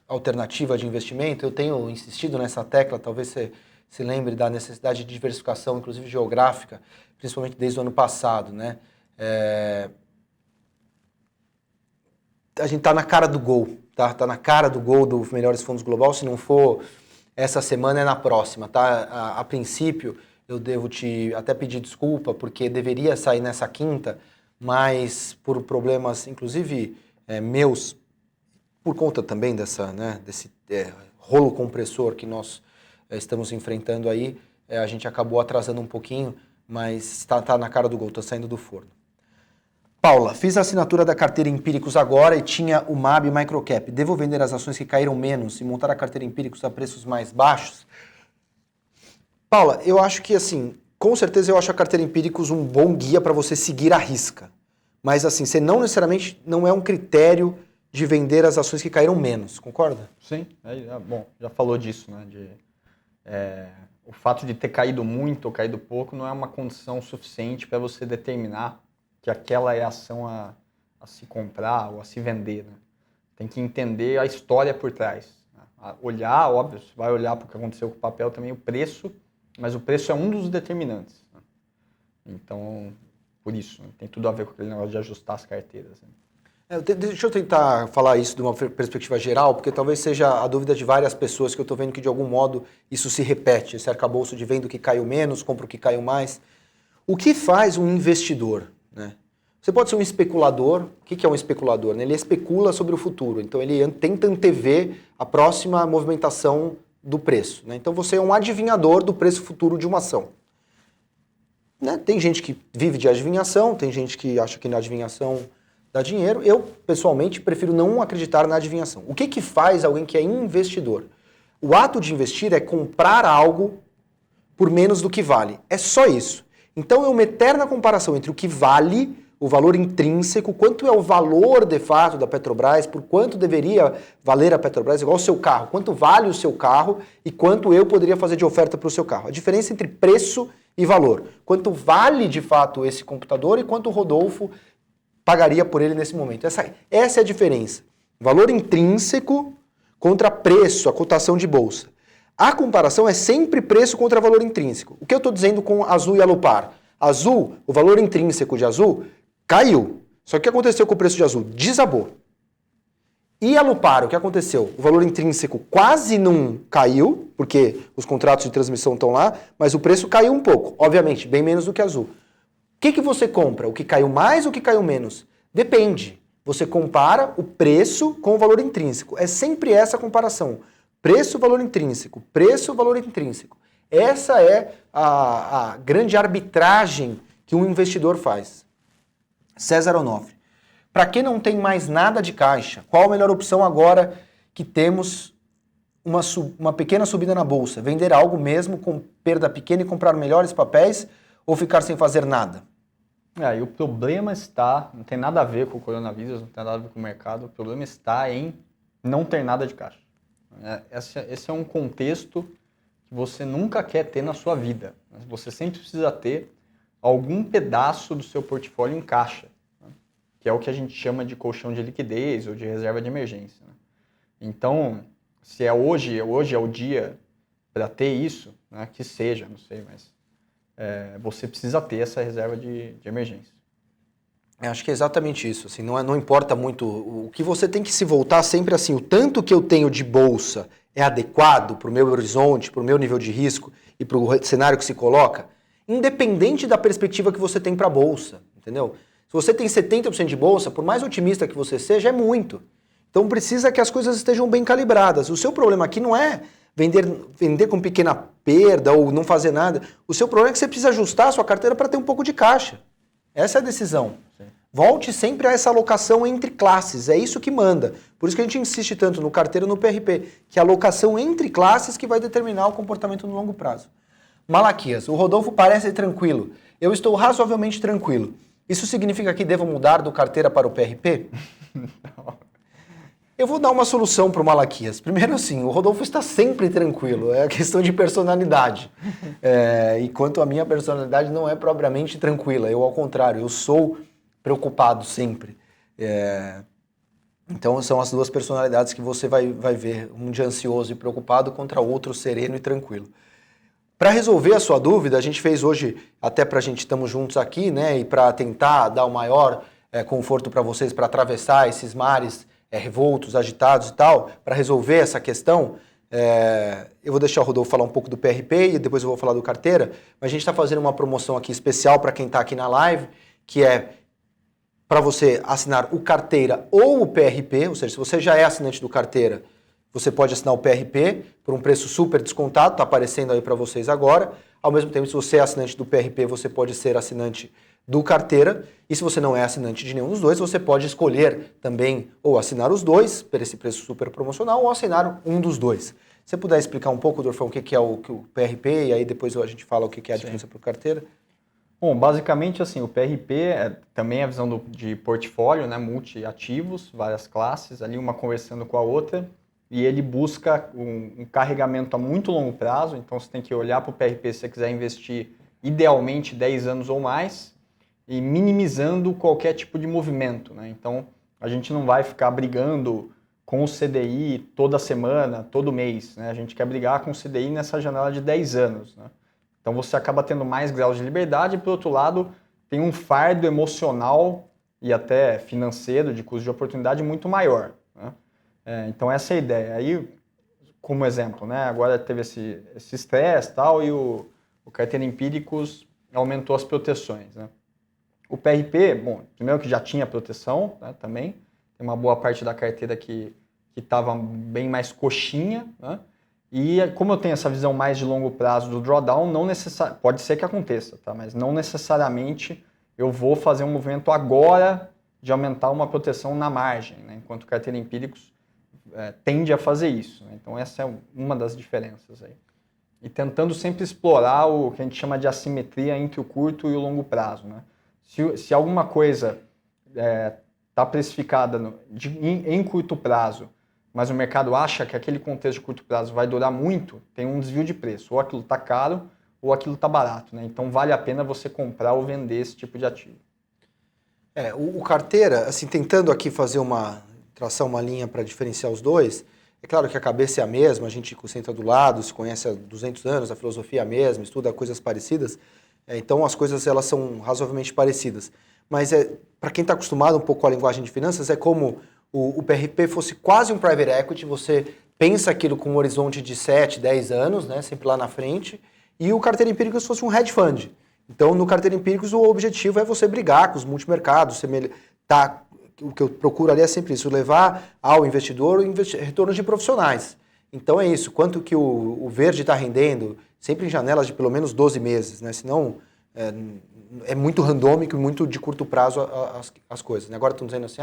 [SPEAKER 1] alternativa de investimento. Eu tenho insistido nessa tecla, talvez você se lembre da necessidade de diversificação, inclusive geográfica, principalmente desde o ano passado, né? a gente tá na cara do gol, tá? Tá na cara do gol do Melhores Fundos Global. Se não for essa semana, é na próxima, tá? A princípio, eu devo te até pedir desculpa, porque deveria sair nessa quinta, mas por problemas, inclusive meus, por conta também desse rolo compressor que nós estamos enfrentando aí, a gente acabou atrasando um pouquinho, mas tá na cara do gol, tá saindo do forno. Paula, fiz a assinatura da carteira Empíricos agora e tinha o MAB Microcap. Devo vender as ações que caíram menos e montar a carteira Empíricos a preços mais baixos? Paula, eu acho que assim, com certeza eu acho a carteira Empíricos um bom guia para você seguir à risca. Mas assim, você não necessariamente não é um critério de vender as ações que caíram menos, concorda?
[SPEAKER 2] Sim, bom, já falou disso, né? O fato de ter caído muito ou caído pouco não é uma condição suficiente para você determinar que aquela é a ação a se comprar ou a se vender, né? Tem que entender a história por trás. Né? Olhar, óbvio, você vai olhar para o que aconteceu com o papel também, o preço, mas o preço é um dos determinantes. Né? Então, por isso, né? Tem tudo a ver com aquele negócio de ajustar as carteiras. Né?
[SPEAKER 1] Deixa eu tentar falar isso de uma perspectiva geral, porque talvez seja a dúvida de várias pessoas que eu estou vendo que de algum modo isso se repete, esse arcabouço de vendo o que caiu menos, compra o que caiu mais. O que faz um investidor? Né? Você pode ser um especulador. O que é um especulador? Ele especula sobre o futuro, então ele tenta antever a próxima movimentação do preço. Né? Então você é um adivinhador do preço futuro de uma ação. Né? Tem gente que vive de adivinhação, tem gente que acha que na adivinhação dá dinheiro. Eu, pessoalmente, prefiro não acreditar na adivinhação. O que faz alguém que é investidor? O ato de investir é comprar algo por menos do que vale. É só isso. Então é uma eterna comparação entre o que vale, o valor intrínseco, quanto é o valor de fato da Petrobras, por quanto deveria valer a Petrobras, igual o seu carro, quanto vale o seu carro e quanto eu poderia fazer de oferta para o seu carro. A diferença entre preço e valor. Quanto vale de fato esse computador e quanto o Rodolfo pagaria por ele nesse momento. Essa é a diferença. Valor intrínseco contra preço, a cotação de bolsa. A comparação é sempre preço contra valor intrínseco. O que eu estou dizendo com Azul e Alupar? Azul, o valor intrínseco de Azul caiu. Só que o que aconteceu com o preço de Azul? Desabou. E Alupar, o que aconteceu? O valor intrínseco quase não caiu, porque os contratos de transmissão estão lá, mas o preço caiu um pouco. Obviamente, bem menos do que Azul. O que você compra? O que caiu mais ou o que caiu menos? Depende. Você compara o preço com o valor intrínseco. É sempre essa comparação. Preço, valor intrínseco. Preço, valor intrínseco. Essa é a grande arbitragem que um investidor faz. César Onofre. Para quem não tem mais nada de caixa, qual a melhor opção agora que temos uma pequena subida na bolsa? Vender algo mesmo com perda pequena e comprar melhores papéis ou ficar sem fazer nada?
[SPEAKER 2] E o problema está, não tem nada a ver com o coronavírus, não tem nada a ver com o mercado, o problema está em não ter nada de caixa. Esse é um contexto que você nunca quer ter na sua vida. Você sempre precisa ter algum pedaço do seu portfólio em caixa, né? Que é o que a gente chama de colchão de liquidez ou de reserva de emergência. Né? Então, se é hoje é o dia para ter isso, né? Que seja, não sei, mas você precisa ter essa reserva de emergência.
[SPEAKER 1] Eu acho que é exatamente isso. Assim, não importa muito. O que você tem que se voltar sempre assim, o tanto que eu tenho de bolsa é adequado para o meu horizonte, para o meu nível de risco e para o cenário que se coloca, independente da perspectiva que você tem para a bolsa, entendeu? Se você tem 70% de bolsa, por mais otimista que você seja, é muito. Então precisa que as coisas estejam bem calibradas. O seu problema aqui não é vender com pequena perda ou não fazer nada. O seu problema é que você precisa ajustar a sua carteira para ter um pouco de caixa. Essa é a decisão. Sim. Volte sempre a essa alocação entre classes, é isso que manda. Por isso que a gente insiste tanto no carteira e no PRP, que é a alocação entre classes que vai determinar o comportamento no longo prazo. Malaquias, o Rodolfo parece tranquilo. Eu estou razoavelmente tranquilo. Isso significa que devo mudar do carteira para o PRP? Eu vou dar uma solução para o Malaquias. Primeiro assim, o Rodolfo está sempre tranquilo, é a questão de personalidade. E quanto a minha personalidade não é propriamente tranquila, eu ao contrário, eu sou preocupado sempre. Então são as duas personalidades que você vai ver, um de ansioso e preocupado contra o outro sereno e tranquilo. Para resolver a sua dúvida, a gente fez hoje, até para a gente estamos juntos aqui, né, e para tentar dar o maior conforto para vocês para atravessar esses mares revoltos, agitados e tal, para resolver essa questão. Eu vou deixar o Rodolfo falar um pouco do PRP e depois eu vou falar do carteira, mas a gente está fazendo uma promoção aqui especial para quem está aqui na live, que é para você assinar o carteira ou o PRP, ou seja, se você já é assinante do carteira, você pode assinar o PRP por um preço super descontado, está aparecendo aí para vocês agora. Ao mesmo tempo, se você é assinante do PRP, você pode ser assinante do carteira. E se você não é assinante de nenhum dos dois, você pode escolher também ou assinar os dois, por esse preço super promocional, ou assinar um dos dois. Se você puder explicar um pouco, Dorfão, o que é o PRP, e aí depois a gente fala o que é a diferença para o carteira.
[SPEAKER 2] Bom, basicamente assim, o PRP também é a visão de portfólio, né, multi-ativos, várias classes, ali uma conversando com a outra. E ele busca um carregamento a muito longo prazo, então você tem que olhar para o PRP se você quiser investir idealmente 10 anos ou mais e minimizando qualquer tipo de movimento, né? Então a gente não vai ficar brigando com o CDI toda semana, todo mês, né? A gente quer brigar com o CDI nessa janela de 10 anos, né? Então você acaba tendo mais graus de liberdade e, por outro lado, tem um fardo emocional e até financeiro de custo de oportunidade muito maior, né? Então essa é a ideia. Aí, como exemplo, né, agora teve esse estresse e tal, e o Carteira Empíricos aumentou as proteções, né? O PRP, bom, primeiro que já tinha proteção, né, também, tem uma boa parte da carteira que estava bem mais coxinha, né? E como eu tenho essa visão mais de longo prazo do drawdown, pode ser que aconteça, tá? Mas não necessariamente eu vou fazer um movimento agora de aumentar uma proteção na margem, né? Enquanto o Carteira Empíricos tende a fazer isso, né? Então essa é uma das diferenças aí. E tentando sempre explorar o que a gente chama de assimetria entre o curto e o longo prazo, né? Se alguma coisa está precificada em curto prazo, mas o mercado acha que aquele contexto de curto prazo vai durar muito, tem um desvio de preço. Ou aquilo está caro ou aquilo está barato, né? Então vale a pena você comprar ou vender esse tipo de ativo.
[SPEAKER 1] O carteira, assim, tentando aqui fazer traçar uma linha para diferenciar os dois, é claro que a cabeça é a mesma, a gente senta do lado, se conhece há 200 anos, a filosofia é a mesma, estuda coisas parecidas, então as coisas elas são razoavelmente parecidas. Mas para quem está acostumado um pouco com a linguagem de finanças, é como o PRP fosse quase um private equity, você pensa aquilo com um horizonte de 7, 10 anos, né, sempre lá na frente, e o Carteira Empíricos fosse um hedge fund. Então, no Carteira Empíricos, o objetivo é você brigar com os multimercados, o que eu procuro ali é sempre isso, levar ao investidor retornos de profissionais. Então é isso, quanto que o verde está rendendo, sempre em janelas de pelo menos 12 meses, né? Senão é muito randômico e muito de curto prazo as coisas. Né? Agora estão dizendo assim,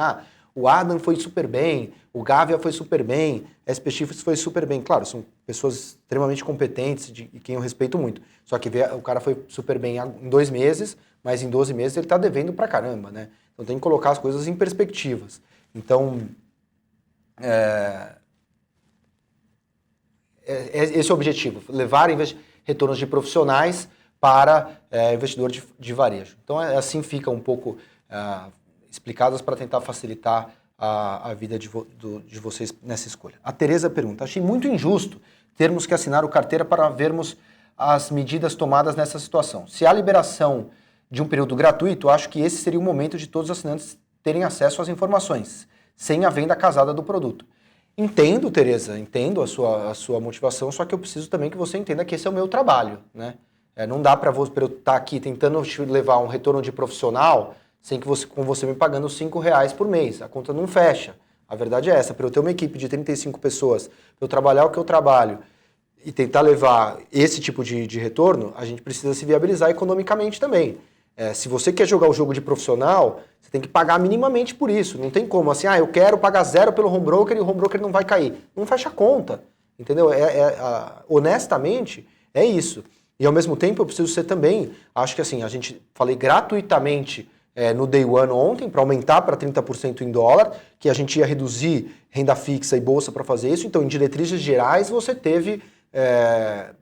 [SPEAKER 1] o Adam foi super bem, o Gávea foi super bem, a SPX foi super bem. Claro, são pessoas extremamente competentes e quem eu respeito muito. Só que o cara foi super bem em 2 meses, mas em 12 meses ele está devendo pra caramba, né? Então tem que colocar as coisas em perspectivas. Então, esse é o objetivo, levar retornos de profissionais para investidor de varejo. Então assim fica um pouco explicadas para tentar facilitar a vida de vocês nessa escolha. A Tereza pergunta, achei muito injusto termos que assinar o carteira para vermos as medidas tomadas nessa situação. Se há liberação de um período gratuito, acho que esse seria o momento de todos os assinantes terem acesso às informações, sem a venda casada do produto. Entendo, Tereza, entendo a sua motivação, só que eu preciso também que você entenda que esse é o meu trabalho, né? Não dá para eu estar aqui tentando levar um retorno de profissional sem que com você me pagando R$5 por mês. A conta não fecha. A verdade é essa. Para eu ter uma equipe de 35 pessoas, para eu trabalhar o que eu trabalho e tentar levar esse tipo de retorno, a gente precisa se viabilizar economicamente também. Se você quer jogar o jogo de profissional, você tem que pagar minimamente por isso. Não tem como, assim, eu quero pagar 0 pelo home broker e o home broker não vai cair. Não fecha a conta, entendeu? Honestamente, é isso. E ao mesmo tempo eu preciso ser também, acho que assim, a gente falei gratuitamente no Day One ontem, para aumentar para 30% em dólar, que a gente ia reduzir renda fixa e bolsa para fazer isso. Então, em diretrizes gerais, você teve,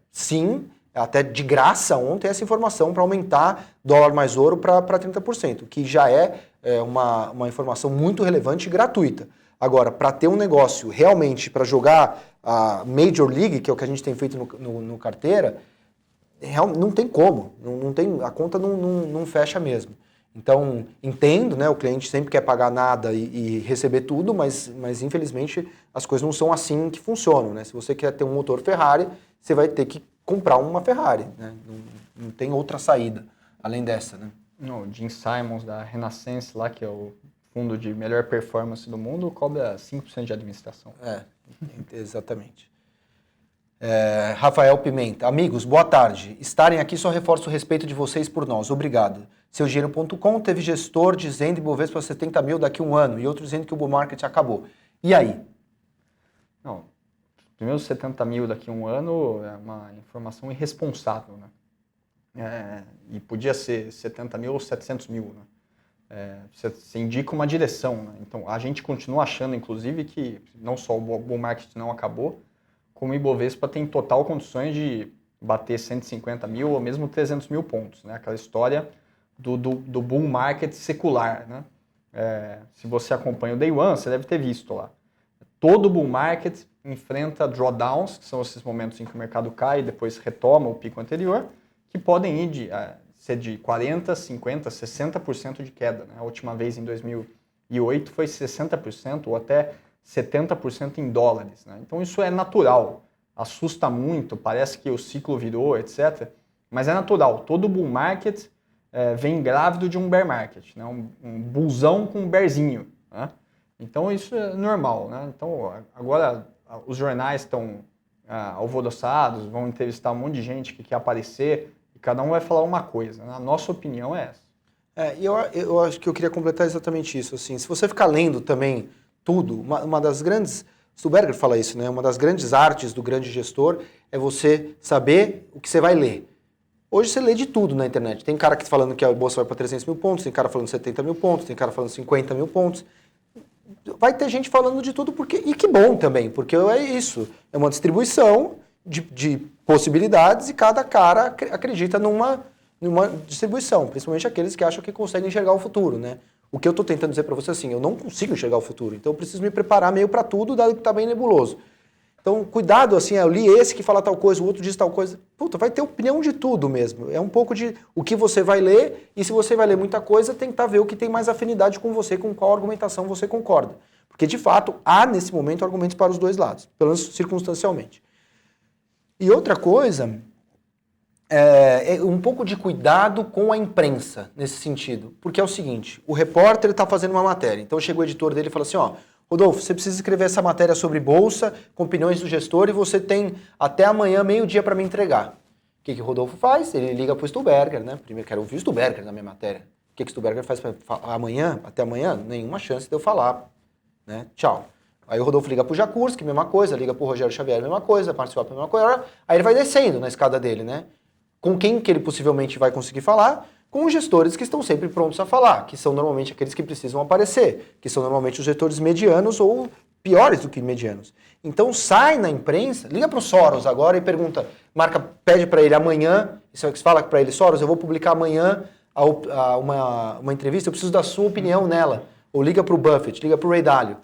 [SPEAKER 1] sim, até de graça ontem, essa informação para aumentar dólar mais ouro para 30%, que já é uma informação muito relevante e gratuita. Agora, para ter um negócio realmente para jogar a Major League, que é o que a gente tem feito no carteira, não tem como, a conta não fecha mesmo. Então, entendo, né? O cliente sempre quer pagar nada e receber tudo, mas infelizmente as coisas não são assim que funcionam, né? Se você quer ter um motor Ferrari, você vai ter que comprar uma Ferrari, né? Não tem outra saída além dessa, né?
[SPEAKER 2] O Jim Simons da Renaissance lá, que é o fundo de melhor performance do mundo, cobra 5% de administração.
[SPEAKER 1] Exatamente. Rafael Pimenta. Amigos, boa tarde. Estarem aqui só reforça o respeito de vocês por nós. Obrigado. Seudinheiro.com teve gestor dizendo Ibovespa 70 mil daqui a um ano e outro dizendo que o bull market acabou. E aí?
[SPEAKER 2] Não, primeiro 70 mil daqui a um ano é uma informação irresponsável, né? E podia ser 70 mil ou 700 mil, né? Você indica uma direção, né? Então, a gente continua achando, inclusive, que não só o bull market não acabou, como o Ibovespa tem total condições de bater 150 mil ou mesmo 300 mil pontos, né? Aquela história do bull market secular, né? Se você acompanha o Day One, você deve ter visto lá. Todo bull market enfrenta drawdowns, que são esses momentos em que o mercado cai e depois retoma o pico anterior, que podem ir ser de 40%, 50%, 60% de queda, né? A última vez, em 2008, foi 60% ou até 70% em dólares, né? Então isso é natural, assusta muito, parece que o ciclo virou, etc. Mas é natural, todo bull market vem grávido de um bear market, né? Um bullzão com um bearzinho, né? Então isso é normal, né? Então agora os jornais estão alvoroçados, vão entrevistar um monte de gente que quer aparecer e cada um vai falar uma coisa, né? A nossa opinião é essa.
[SPEAKER 1] Eu acho que eu queria completar exatamente isso. Assim, se você ficar lendo também tudo, uma das grandes... Stuberger fala isso, né? Uma das grandes artes do grande gestor é você saber o que você vai ler. Hoje você lê de tudo na internet. Tem cara que falando que a bolsa vai para 300 mil pontos, tem cara falando 70 mil pontos, tem cara falando 50 mil pontos. Vai ter gente falando de tudo, e que bom também, porque é isso. É uma distribuição de possibilidades e cada cara acredita numa distribuição, principalmente aqueles que acham que conseguem enxergar o futuro, né? O que eu estou tentando dizer para você assim, eu não consigo enxergar o futuro, então eu preciso me preparar meio para tudo, dado que está bem nebuloso. Então, cuidado, assim, eu li esse que fala tal coisa, o outro diz tal coisa. Puta, vai ter opinião de tudo mesmo. É um pouco de o que você vai ler, e se você vai ler muita coisa, tentar ver o que tem mais afinidade com você, com qual argumentação você concorda. Porque, de fato, há, nesse momento, argumentos para os dois lados, pelo menos circunstancialmente. E outra coisa, é um pouco de cuidado com a imprensa, nesse sentido. Porque é o seguinte, o repórter está fazendo uma matéria, então chega o editor dele e fala assim, ó, Rodolfo, você precisa escrever essa matéria sobre bolsa, com opiniões do gestor, e você tem até amanhã, meio-dia, para me entregar. O que o Rodolfo faz? Ele liga para o Stuberger, né? Primeiro, quero ouvir o Stuberger na minha matéria. O que o Stuberger faz amanhã? Até amanhã? Nenhuma chance de eu falar. Né? Tchau. Aí o Rodolfo liga para o Jakurski, mesma coisa, liga para o Rogério Xavier, mesma coisa, participar, mesma coisa. Aí ele vai descendo na escada dele, né? Com quem que ele possivelmente vai conseguir falar? Com os gestores que estão sempre prontos a falar, que são normalmente aqueles que precisam aparecer, que são normalmente os gestores medianos ou piores do que medianos. Então sai na imprensa, liga para o Soros agora e pergunta, pede para ele amanhã, fala para ele, Soros, eu vou publicar amanhã uma entrevista, eu preciso da sua opinião nela. Ou liga para o Buffett, liga para o Ray Dalio.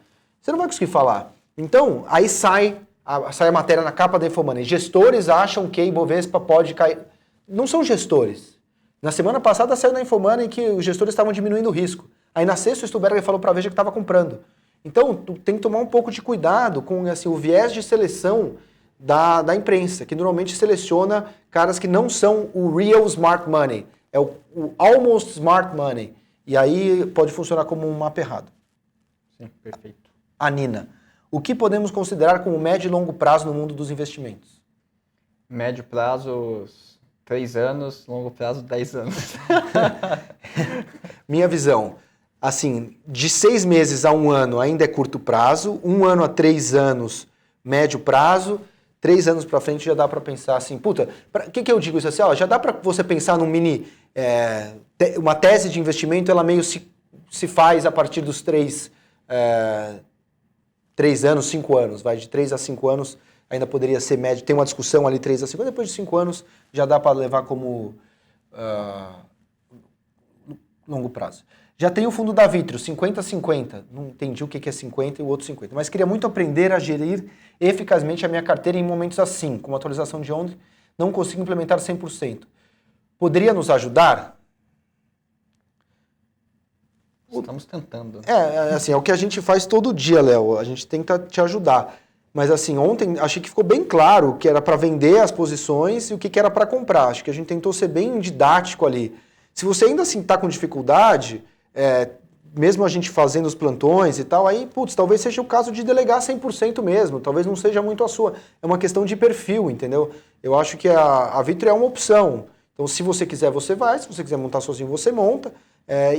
[SPEAKER 1] Você não vai conseguir falar. Então, aí sai a matéria na capa da Infomoney. Gestores acham que Ibovespa pode cair. Não são gestores. Na semana passada saiu na Infomoney que os gestores estavam diminuindo o risco. Aí na sexta o Stuberger falou para a Veja que estava comprando. Então tem que tomar um pouco de cuidado com assim, o viés de seleção da imprensa, que normalmente seleciona caras que não são o real smart money, é o almost smart money. E aí pode funcionar como um mapa errado.
[SPEAKER 2] Sim, perfeito.
[SPEAKER 1] A Nina, o que podemos considerar como médio e longo prazo no mundo dos investimentos?
[SPEAKER 2] Médio prazo... 3 anos, longo prazo, 10 anos.
[SPEAKER 1] Minha visão, assim, de 6 meses a 1 ano ainda é curto prazo, 1 ano a 3 anos, médio prazo, 3 anos para frente já dá para pensar assim, puta, o que eu digo isso assim? Ó, já dá para você pensar num uma tese de investimento, ela meio se faz a partir dos 3 anos, 5 anos, vai de 3 a 5 anos, ainda poderia ser médio, tem uma discussão ali 3 a 5, depois de 5 anos já dá para levar como longo prazo. Já tem o fundo da Vitro, 50-50, não entendi o que é 50 e o outro 50, mas queria muito aprender a gerir eficazmente a minha carteira em momentos assim, como atualização de ontem, não consigo implementar 100%. Poderia nos ajudar?
[SPEAKER 2] Estamos tentando.
[SPEAKER 1] Assim, é o que a gente faz todo dia, Léo. A gente tenta te ajudar. Mas assim, ontem achei que ficou bem claro que era para vender as posições e o que era para comprar. Acho que a gente tentou ser bem didático ali. Se você ainda assim está com dificuldade, mesmo a gente fazendo os plantões e tal, aí, talvez seja o caso de delegar 100% mesmo. Talvez não seja muito a sua. É uma questão de perfil, entendeu? Eu acho que a Vitro é uma opção. Então, se você quiser, você vai. Se você quiser montar sozinho, você monta.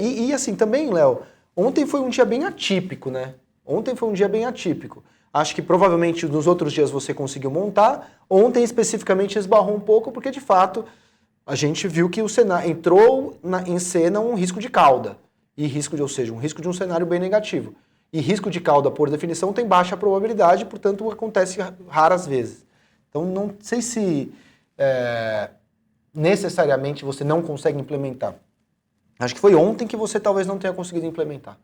[SPEAKER 1] E assim, também, Léo, ontem foi um dia bem atípico, né? Ontem foi um dia bem atípico. Acho que provavelmente nos outros dias você conseguiu montar. Ontem, especificamente, esbarrou um pouco, porque, de fato, a gente viu que o cenário entrou em cena um risco de cauda. Ou seja, um risco de um cenário bem negativo. E risco de cauda, por definição, tem baixa probabilidade, portanto, acontece raras vezes. Então, não sei se necessariamente você não consegue implementar. Acho que foi ontem que você talvez não tenha conseguido implementar.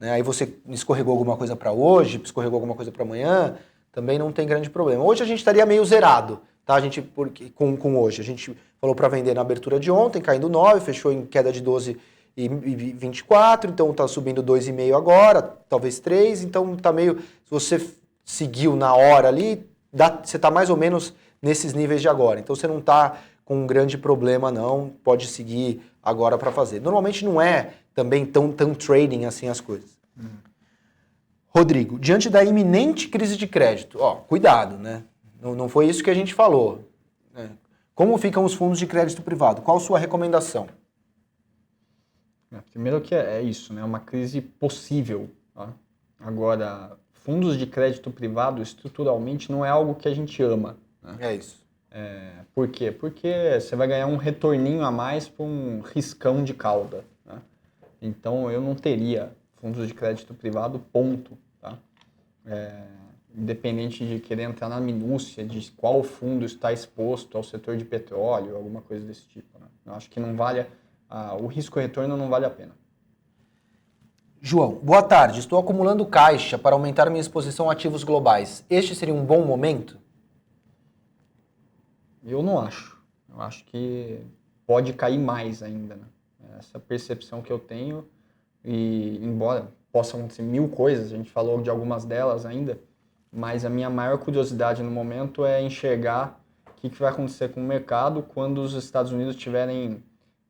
[SPEAKER 1] Aí você escorregou alguma coisa para hoje, escorregou alguma coisa para amanhã, também não tem grande problema. Hoje a gente estaria meio zerado, tá? Com hoje. A gente falou para vender na abertura de ontem, caindo 9, fechou em queda de 12,24, então está subindo 2,5 agora, talvez 3, então está meio... Se você seguiu na hora ali, você está mais ou menos nesses níveis de agora. Então você não está com um grande problema não, pode seguir agora para fazer. Normalmente não é também tão trading assim as coisas. Rodrigo, diante da iminente crise de crédito, cuidado, né? Não foi isso que a gente falou. Né? Como ficam os fundos de crédito privado? Qual a sua recomendação?
[SPEAKER 2] Primeiro que é isso, né? Uma crise possível. Tá? Agora, fundos de crédito privado estruturalmente não é algo que a gente ama. Né?
[SPEAKER 1] É isso.
[SPEAKER 2] Por quê? Porque você vai ganhar um retorninho a mais por um riscão de cauda. Né? Então, eu não teria fundos de crédito privado, ponto. Tá? Independente de querer entrar na minúcia de qual fundo está exposto ao setor de petróleo, alguma coisa desse tipo. Né? Eu acho que não vale, o risco-retorno não vale a pena.
[SPEAKER 1] João, boa tarde. Estou acumulando caixa para aumentar minha exposição a ativos globais. Este seria um bom momento?
[SPEAKER 2] Eu não acho. Eu acho que pode cair mais ainda. Né? Essa percepção que eu tenho, e embora possa acontecer 1000 coisas, a gente falou de algumas delas ainda, mas a minha maior curiosidade no momento é enxergar o que vai acontecer com o mercado quando os Estados Unidos tiverem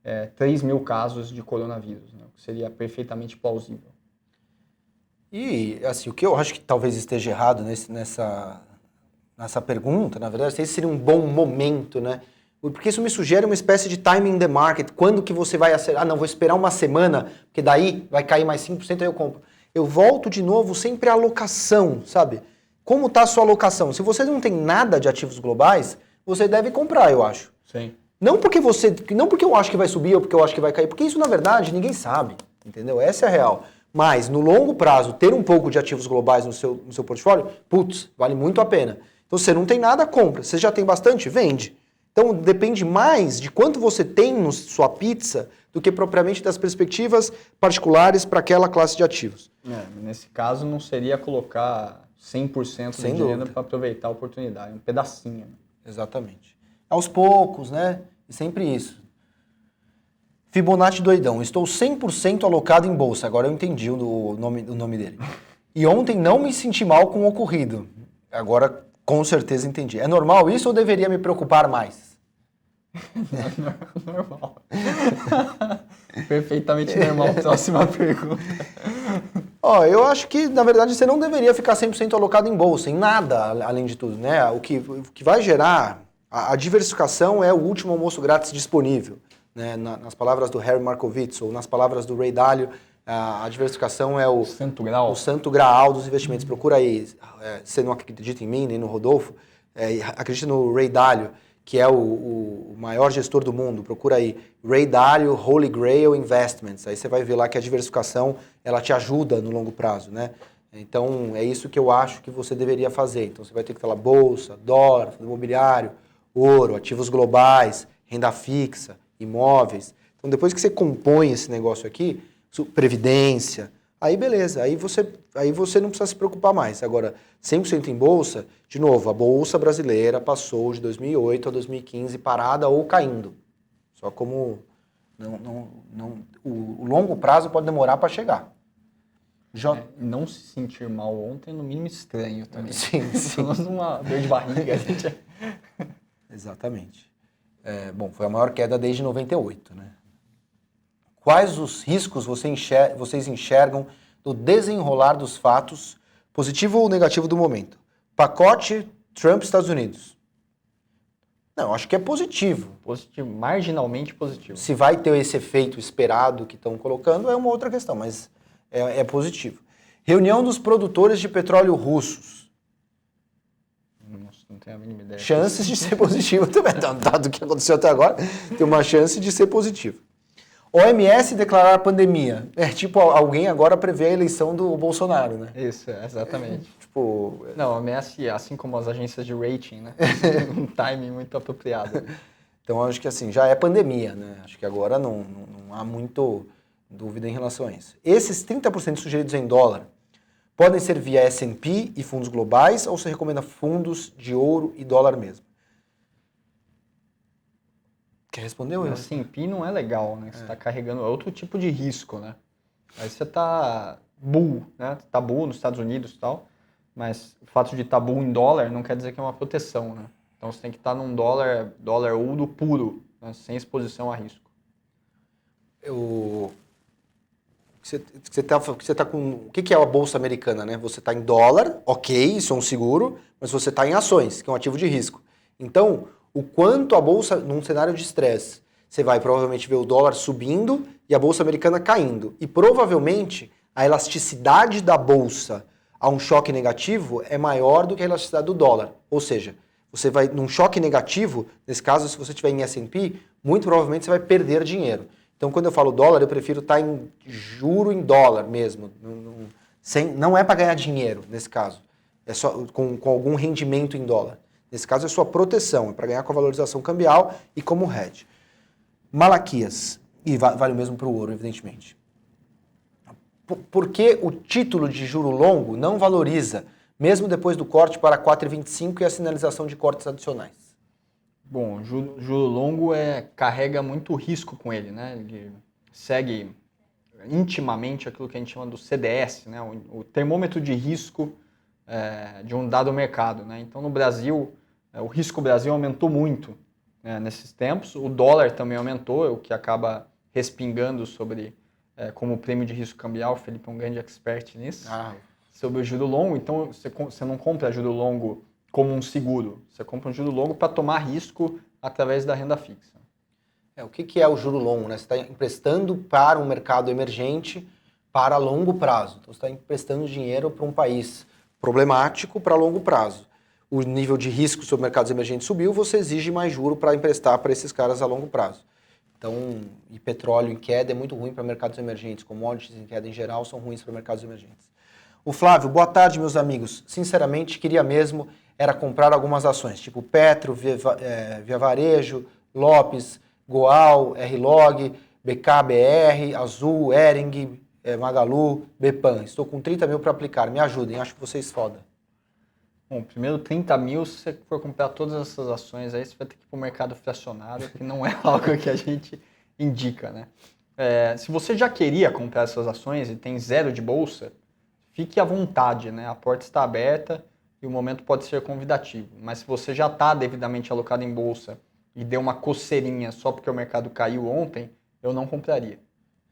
[SPEAKER 2] 3.000 casos de coronavírus, né? O que seria perfeitamente plausível.
[SPEAKER 1] E, assim, o que eu acho que talvez esteja errado nessa pergunta, na verdade, esse seria um bom momento, né? Porque isso me sugere uma espécie de timing in the market. Quando que você vai acertar? Não, vou esperar uma semana, porque daí vai cair mais 5%, aí eu compro. Eu volto de novo sempre à alocação, sabe? Como está a sua alocação? Se você não tem nada de ativos globais, você deve comprar, eu acho.
[SPEAKER 2] Sim.
[SPEAKER 1] Não porque eu acho que vai subir ou porque eu acho que vai cair, porque isso, na verdade, ninguém sabe, entendeu? Essa é a real. Mas, no longo prazo, ter um pouco de ativos globais no seu portfólio, vale muito a pena. Então, se você não tem nada, compra. Se você já tem bastante, vende. Então, depende mais de quanto você tem na sua pizza do que propriamente das perspectivas particulares para aquela classe de ativos.
[SPEAKER 2] Nesse caso, não seria colocar 100% do dinheiro para aproveitar a oportunidade, um pedacinho.
[SPEAKER 1] Exatamente. Aos poucos, né? E sempre isso. Fibonacci doidão. Estou 100% alocado em bolsa. Agora eu entendi o nome dele. E ontem não me senti mal com o ocorrido. Agora, com certeza, entendi. É normal isso ou deveria me preocupar mais?
[SPEAKER 2] Normal. Perfeitamente normal. Próxima pergunta.
[SPEAKER 1] Eu acho que, na verdade, você não deveria ficar 100% alocado em bolsa, em nada, além de tudo, né? O que vai gerar... A diversificação é o último almoço grátis disponível. Né? Nas palavras do Harry Markowitz, ou nas palavras do Ray Dalio, a diversificação é o santo graal dos investimentos. Procura aí, você não acredita em mim, nem no Rodolfo, acredita no Ray Dalio, que é o maior gestor do mundo. Procura aí, Ray Dalio, Holy Grail Investments. Aí você vai ver lá que a diversificação ela te ajuda no longo prazo. Né? Então, é isso que eu acho que você deveria fazer. Então, você vai ter que falar bolsa, dólar, fundo imobiliário, ouro, ativos globais, renda fixa, imóveis. Então, depois que você compõe esse negócio aqui, previdência, aí beleza, aí você não precisa se preocupar mais. Agora, 100% em bolsa, de novo, a bolsa brasileira passou de 2008 a 2015 parada ou caindo. Só como O longo prazo pode demorar para chegar.
[SPEAKER 2] Não se sentir mal ontem é no mínimo estranho também.
[SPEAKER 1] Sim.
[SPEAKER 2] Uma dor de barriga.
[SPEAKER 1] Exatamente. Foi a maior queda desde 98, né? Quais os riscos vocês enxergam do desenrolar dos fatos, positivo ou negativo do momento? Pacote Trump-Estados Unidos. Não, acho que é positivo.
[SPEAKER 2] Positivo, marginalmente positivo.
[SPEAKER 1] Se vai ter esse efeito esperado que estão colocando é uma outra questão, mas é positivo. Reunião dos produtores de petróleo russos.
[SPEAKER 2] Nossa, não tenho a mínima ideia.
[SPEAKER 1] Chances de ser positivo também. Dado o que aconteceu até agora, tem uma chance de ser positivo. OMS declarar pandemia. Tipo, alguém agora prevê a eleição do Bolsonaro, né?
[SPEAKER 2] Isso, exatamente.
[SPEAKER 1] Não,
[SPEAKER 2] a OMS, assim como as agências de rating, né? Um timing muito apropriado.
[SPEAKER 1] Então, acho que assim, já é pandemia, né? Acho que agora não há muito dúvida em relação a isso. Esses 30% sugeridos em dólar podem ser via S&P e fundos globais ou você recomenda fundos de ouro e dólar mesmo? Quer responder?
[SPEAKER 2] O S&P não é legal, né? Você está carregando outro tipo de risco, né? Aí você tá bull, né? Tá bull nos Estados Unidos e tal, mas o fato de estar bull em dólar não quer dizer que é uma proteção, né? Então você tem que estar num dólar ouro puro, né? Sem exposição a risco.
[SPEAKER 1] Você tá com... O que é a Bolsa Americana, né? Você está em dólar, ok, isso é um seguro, mas você está em ações, que é um ativo de risco. Então, o quanto a Bolsa, num cenário de estresse, você vai provavelmente ver o dólar subindo e a Bolsa Americana caindo. E provavelmente a elasticidade da Bolsa a um choque negativo é maior do que a elasticidade do dólar. Ou seja, você vai num choque negativo, nesse caso, se você estiver em S&P, muito provavelmente você vai perder dinheiro. Então, quando eu falo dólar, eu prefiro estar em juro em dólar mesmo. Não é para ganhar dinheiro, nesse caso. É só com algum rendimento em dólar. Nesse caso, é sua proteção. É para ganhar com a valorização cambial e como hedge. Malaquias. E vale o mesmo para o ouro, evidentemente. Por que o título de juro longo não valoriza, mesmo depois do corte para 4,25 e a sinalização de cortes adicionais?
[SPEAKER 2] Bom, juro longo carrega muito risco com ele, né? Ele segue intimamente aquilo que a gente chama do CDS, né? O termômetro de risco de um dado mercado, né? Então, no Brasil, o risco Brasil aumentou muito nesses tempos. O dólar também aumentou, o que acaba respingando sobre, como prêmio de risco cambial. O Felipe é um grande expert nisso. Sobre o juro longo. Então, você não compra juro longo como um seguro. Você compra um juro longo para tomar risco através da renda fixa.
[SPEAKER 1] O que é o juro longo, né? Você está emprestando para um mercado emergente para longo prazo. Então, você está emprestando dinheiro para um país problemático para longo prazo. O nível de risco sobre mercados emergentes subiu, você exige mais juro para emprestar para esses caras a longo prazo. Então, e petróleo em queda é muito ruim para mercados emergentes. Commodities em queda em geral são ruins para mercados emergentes. O Flávio, boa tarde, meus amigos. Sinceramente, queria mesmo era comprar algumas ações, tipo Petro, Via Varejo, Lopes, Goal, R-Log, BKBR, Azul, Hering, Magalu, Bepan. Estou com 30 mil para aplicar. Me ajudem, acho que vocês foda.
[SPEAKER 2] Bom, primeiro 30 mil, se você for comprar todas essas ações aí, você vai ter que ir para o mercado fracionário, que não é algo que a gente indica, né? Se você já queria comprar essas ações e tem zero de bolsa, fique à vontade, né? A porta está aberta e o momento pode ser convidativo. Mas se você já está devidamente alocado em bolsa e deu uma coceirinha só porque o mercado caiu ontem, eu não compraria.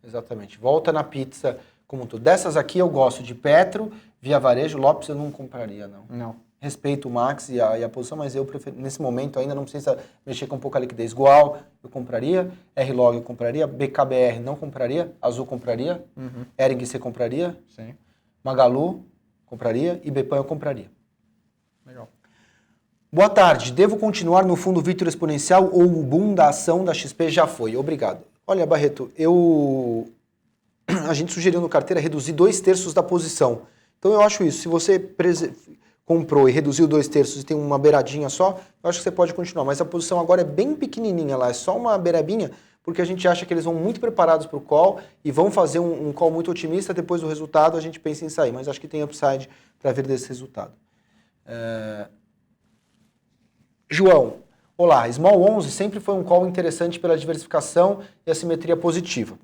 [SPEAKER 1] Exatamente. Volta na pizza como tudo. Dessas aqui eu gosto de Petro, Via Varejo, Lopes eu não compraria, não.
[SPEAKER 2] Não.
[SPEAKER 1] Respeito o Max e a posição, mas eu prefiro, nesse momento ainda não precisa mexer com pouca liquidez. Goal eu compraria, R-Log eu compraria, BKBR não compraria, Azul compraria, Hering você compraria,
[SPEAKER 2] Sim.
[SPEAKER 1] Magalu compraria e Bepan eu compraria.
[SPEAKER 2] Legal.
[SPEAKER 1] Boa tarde, devo continuar no fundo Victor Exponencial ou o boom da ação da XP já foi? Obrigado. Olha, Barreto, a gente sugeriu no carteira reduzir 2/3 da posição. Então eu acho isso, se você comprou e reduziu 2/3 e tem uma beiradinha só, eu acho que você pode continuar. Mas a posição agora é bem pequenininha lá, é só uma beiradinha, porque a gente acha que eles vão muito preparados para o call e vão fazer um call muito otimista. Depois do resultado a gente pensa em sair, mas acho que tem upside para vir desse resultado. João, Olá, Small 11 sempre foi um call interessante pela diversificação e assimetria positiva.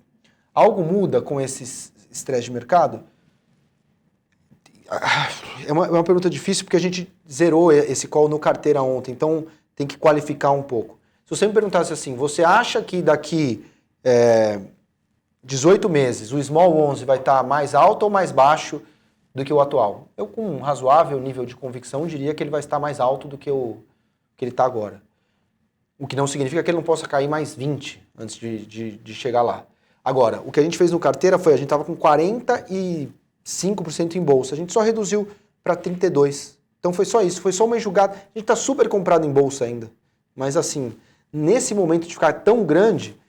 [SPEAKER 1] Algo muda com esse estresse de mercado? É uma pergunta difícil porque a gente zerou esse call no carteira ontem, então tem que qualificar um pouco. Se você me perguntasse assim, você acha que daqui 18 meses o Small 11 vai estar mais alto ou mais baixo do que o atual? Eu, com um razoável nível de convicção, diria que ele vai estar mais alto do que ele está agora. O que não significa que ele não possa cair mais 20 antes de chegar lá. Agora, o que a gente fez no carteira foi, a gente estava com 45% em bolsa, a gente só reduziu para 32%. Então foi só isso, foi só uma enxugada. A gente está super comprado em bolsa ainda. Mas assim, nesse momento de ficar tão grande,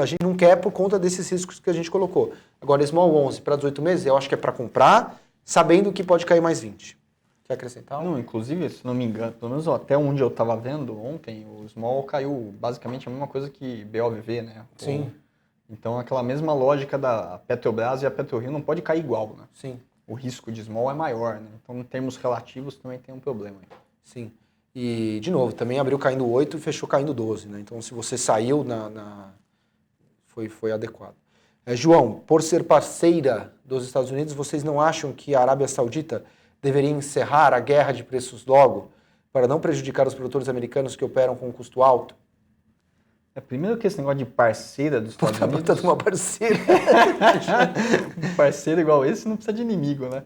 [SPEAKER 1] a gente não quer por conta desses riscos que a gente colocou. Agora, Small 11 para 18 meses, eu acho que é para comprar, sabendo que pode cair mais 20. Quer acrescentar?
[SPEAKER 2] Não, inclusive, se não me engano, pelo menos até onde eu estava vendo ontem, o Small caiu basicamente a mesma coisa que BOVV, né?
[SPEAKER 1] Sim.
[SPEAKER 2] Então, aquela mesma lógica da Petrobras e a PetroRio não pode cair igual, né?
[SPEAKER 1] Sim.
[SPEAKER 2] O risco de Small é maior, né? Então, em termos relativos, também tem um problema.
[SPEAKER 1] Sim. E, de novo, também abriu caindo 8 e fechou caindo 12, né? Então, se você saiu, foi adequado. João, por ser parceira dos Estados Unidos, vocês não acham que a Arábia Saudita deveria encerrar a guerra de preços logo, para não prejudicar os produtores americanos que operam com um custo alto?
[SPEAKER 2] Primeiro que esse negócio de parceira dos Estados Unidos...
[SPEAKER 1] Botando uma parceira.
[SPEAKER 2] Um parceiro igual esse não precisa de inimigo, né?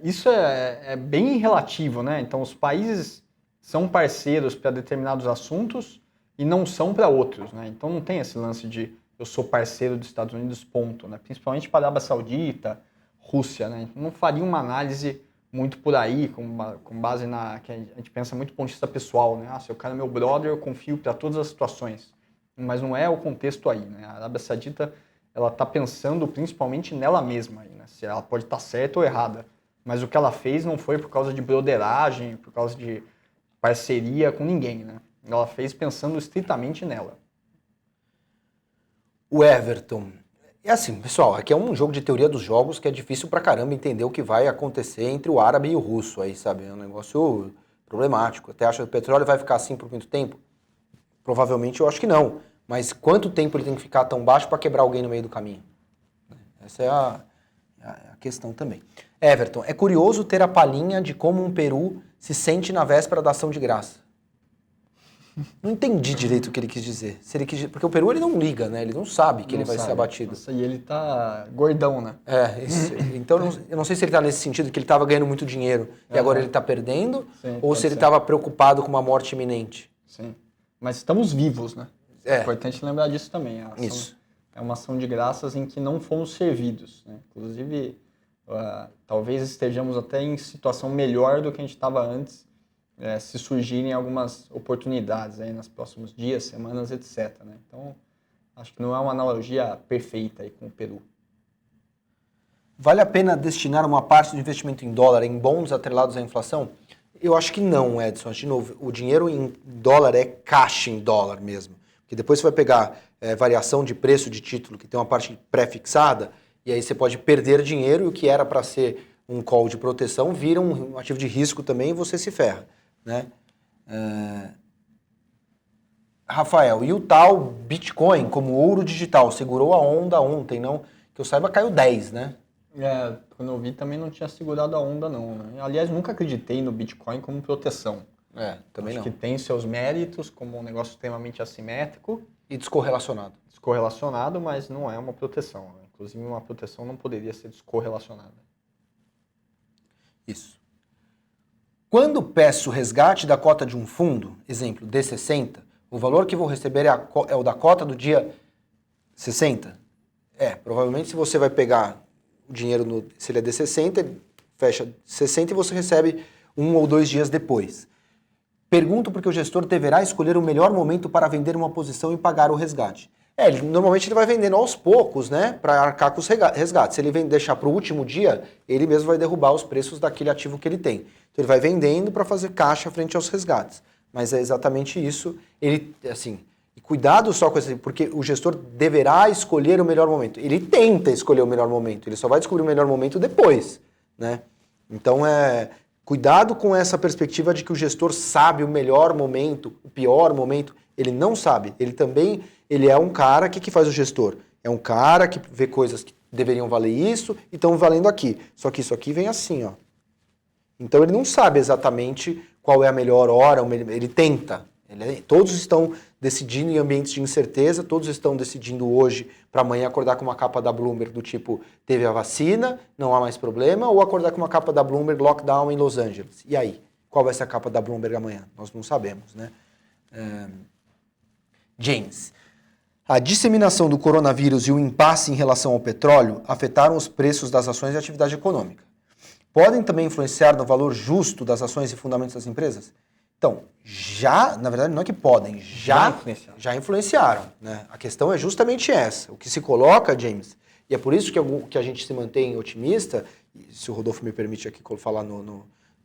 [SPEAKER 2] Isso é bem relativo, né? Então, os países são parceiros para determinados assuntos e não são para outros, né? Então, não tem esse lance de eu sou parceiro dos Estados Unidos, ponto, né? Principalmente para a Arábia Saudita, Rússia, né? Então, não faria uma análise muito por aí, com base na... que a gente pensa muito do ponto de vista pessoal, né? Se o cara é meu brother, eu confio para todas as situações. Mas não é o contexto aí, né? A Arábia Saudita, ela está pensando principalmente nela mesma, aí, né? Se ela pode estar certa ou errada. Mas o que ela fez não foi por causa de broderagem, por causa de parceria com ninguém, né? Ela fez pensando estritamente nela.
[SPEAKER 1] O Everton. É assim, pessoal, aqui é um jogo de teoria dos jogos que é difícil pra caramba entender o que vai acontecer entre o árabe e o russo aí, sabe? É um negócio problemático. Até acha que o petróleo vai ficar assim por muito tempo? Provavelmente eu acho que não. Mas quanto tempo ele tem que ficar tão baixo para quebrar alguém no meio do caminho? Essa é a questão também. Everton, é curioso ter a palhinha de como um peru se sente na véspera da ação de graça. Não entendi direito o que ele quis dizer. Porque o peru ele não liga, né? Ele não sabe que ele vai ser abatido.
[SPEAKER 2] Nossa, e ele tá gordão, né?
[SPEAKER 1] Então eu não sei se ele tá nesse sentido que ele estava ganhando muito dinheiro e agora ele está perdendo,
[SPEAKER 2] Sim,
[SPEAKER 1] ou se ele estava preocupado com uma morte iminente.
[SPEAKER 2] Sim. Mas estamos vivos, né?
[SPEAKER 1] É
[SPEAKER 2] importante lembrar disso também.
[SPEAKER 1] Isso.
[SPEAKER 2] É uma ação de graças em que não fomos servidos, né? Inclusive, talvez estejamos até em situação melhor do que a gente estava antes, se surgirem algumas oportunidades aí nos próximos dias, semanas, etc. Né? Então, acho que não é uma analogia perfeita aí com o Peru.
[SPEAKER 1] Vale a pena destinar uma parte do investimento em dólar em bons atrelados à inflação? Eu acho que não, Edson. De novo, o dinheiro em dólar é caixa em dólar mesmo. Porque depois você vai pegar variação de preço de título, que tem uma parte pré-fixada, e aí você pode perder dinheiro, e o que era para ser um call de proteção vira um ativo de risco também e você se ferra. Né? Rafael, e o tal Bitcoin como ouro digital segurou a onda ontem, não? Que eu saiba caiu 10, né?
[SPEAKER 2] Quando eu vi também não tinha segurado a onda não, né? Aliás, nunca acreditei no Bitcoin como proteção.
[SPEAKER 1] Também
[SPEAKER 2] Acho
[SPEAKER 1] não.
[SPEAKER 2] que tem seus méritos como um negócio extremamente assimétrico.
[SPEAKER 1] E descorrelacionado.
[SPEAKER 2] Descorrelacionado, mas não é uma proteção. Né? Inclusive, uma proteção não poderia ser descorrelacionada.
[SPEAKER 1] Isso. Quando peço resgate da cota de um fundo, exemplo, D60, o valor que vou receber é o da cota do dia 60? Provavelmente se você vai pegar o dinheiro, se ele é D60, ele fecha 60 e você recebe 1 ou 2 dias depois. Pergunto porque o gestor deverá escolher o melhor momento para vender uma posição e pagar o resgate. Normalmente ele vai vendendo aos poucos, né, para arcar com os resgates. Se ele deixar para o último dia, ele mesmo vai derrubar os preços daquele ativo que ele tem. Então ele vai vendendo para fazer caixa frente aos resgates. Mas é exatamente isso. E cuidado só com isso, porque o gestor deverá escolher o melhor momento. Ele tenta escolher o melhor momento, ele só vai descobrir o melhor momento depois, né? Então Cuidado com essa perspectiva de que o gestor sabe o melhor momento, o pior momento. Ele não sabe. Ele é um cara que faz o gestor. É um cara que vê coisas que deveriam valer isso e estão valendo aqui. Só que isso aqui vem assim, ó. Então ele não sabe exatamente qual é a melhor hora, ele tenta. Todos estão decidindo em ambientes de incerteza, todos estão decidindo hoje para amanhã acordar com uma capa da Bloomberg do tipo teve a vacina, não há mais problema, ou acordar com uma capa da Bloomberg lockdown em Los Angeles. E aí? Qual vai ser a capa da Bloomberg amanhã? Nós não sabemos, né? James. A disseminação do coronavírus e o impasse em relação ao petróleo afetaram os preços das ações e atividade econômica. Podem também influenciar no valor justo das ações e fundamentos das empresas? Então, na verdade não é que podem, já influenciaram. Né? A questão é justamente essa. O que se coloca, James, e é por isso que a gente se mantém otimista, se o Rodolfo me permite aqui falar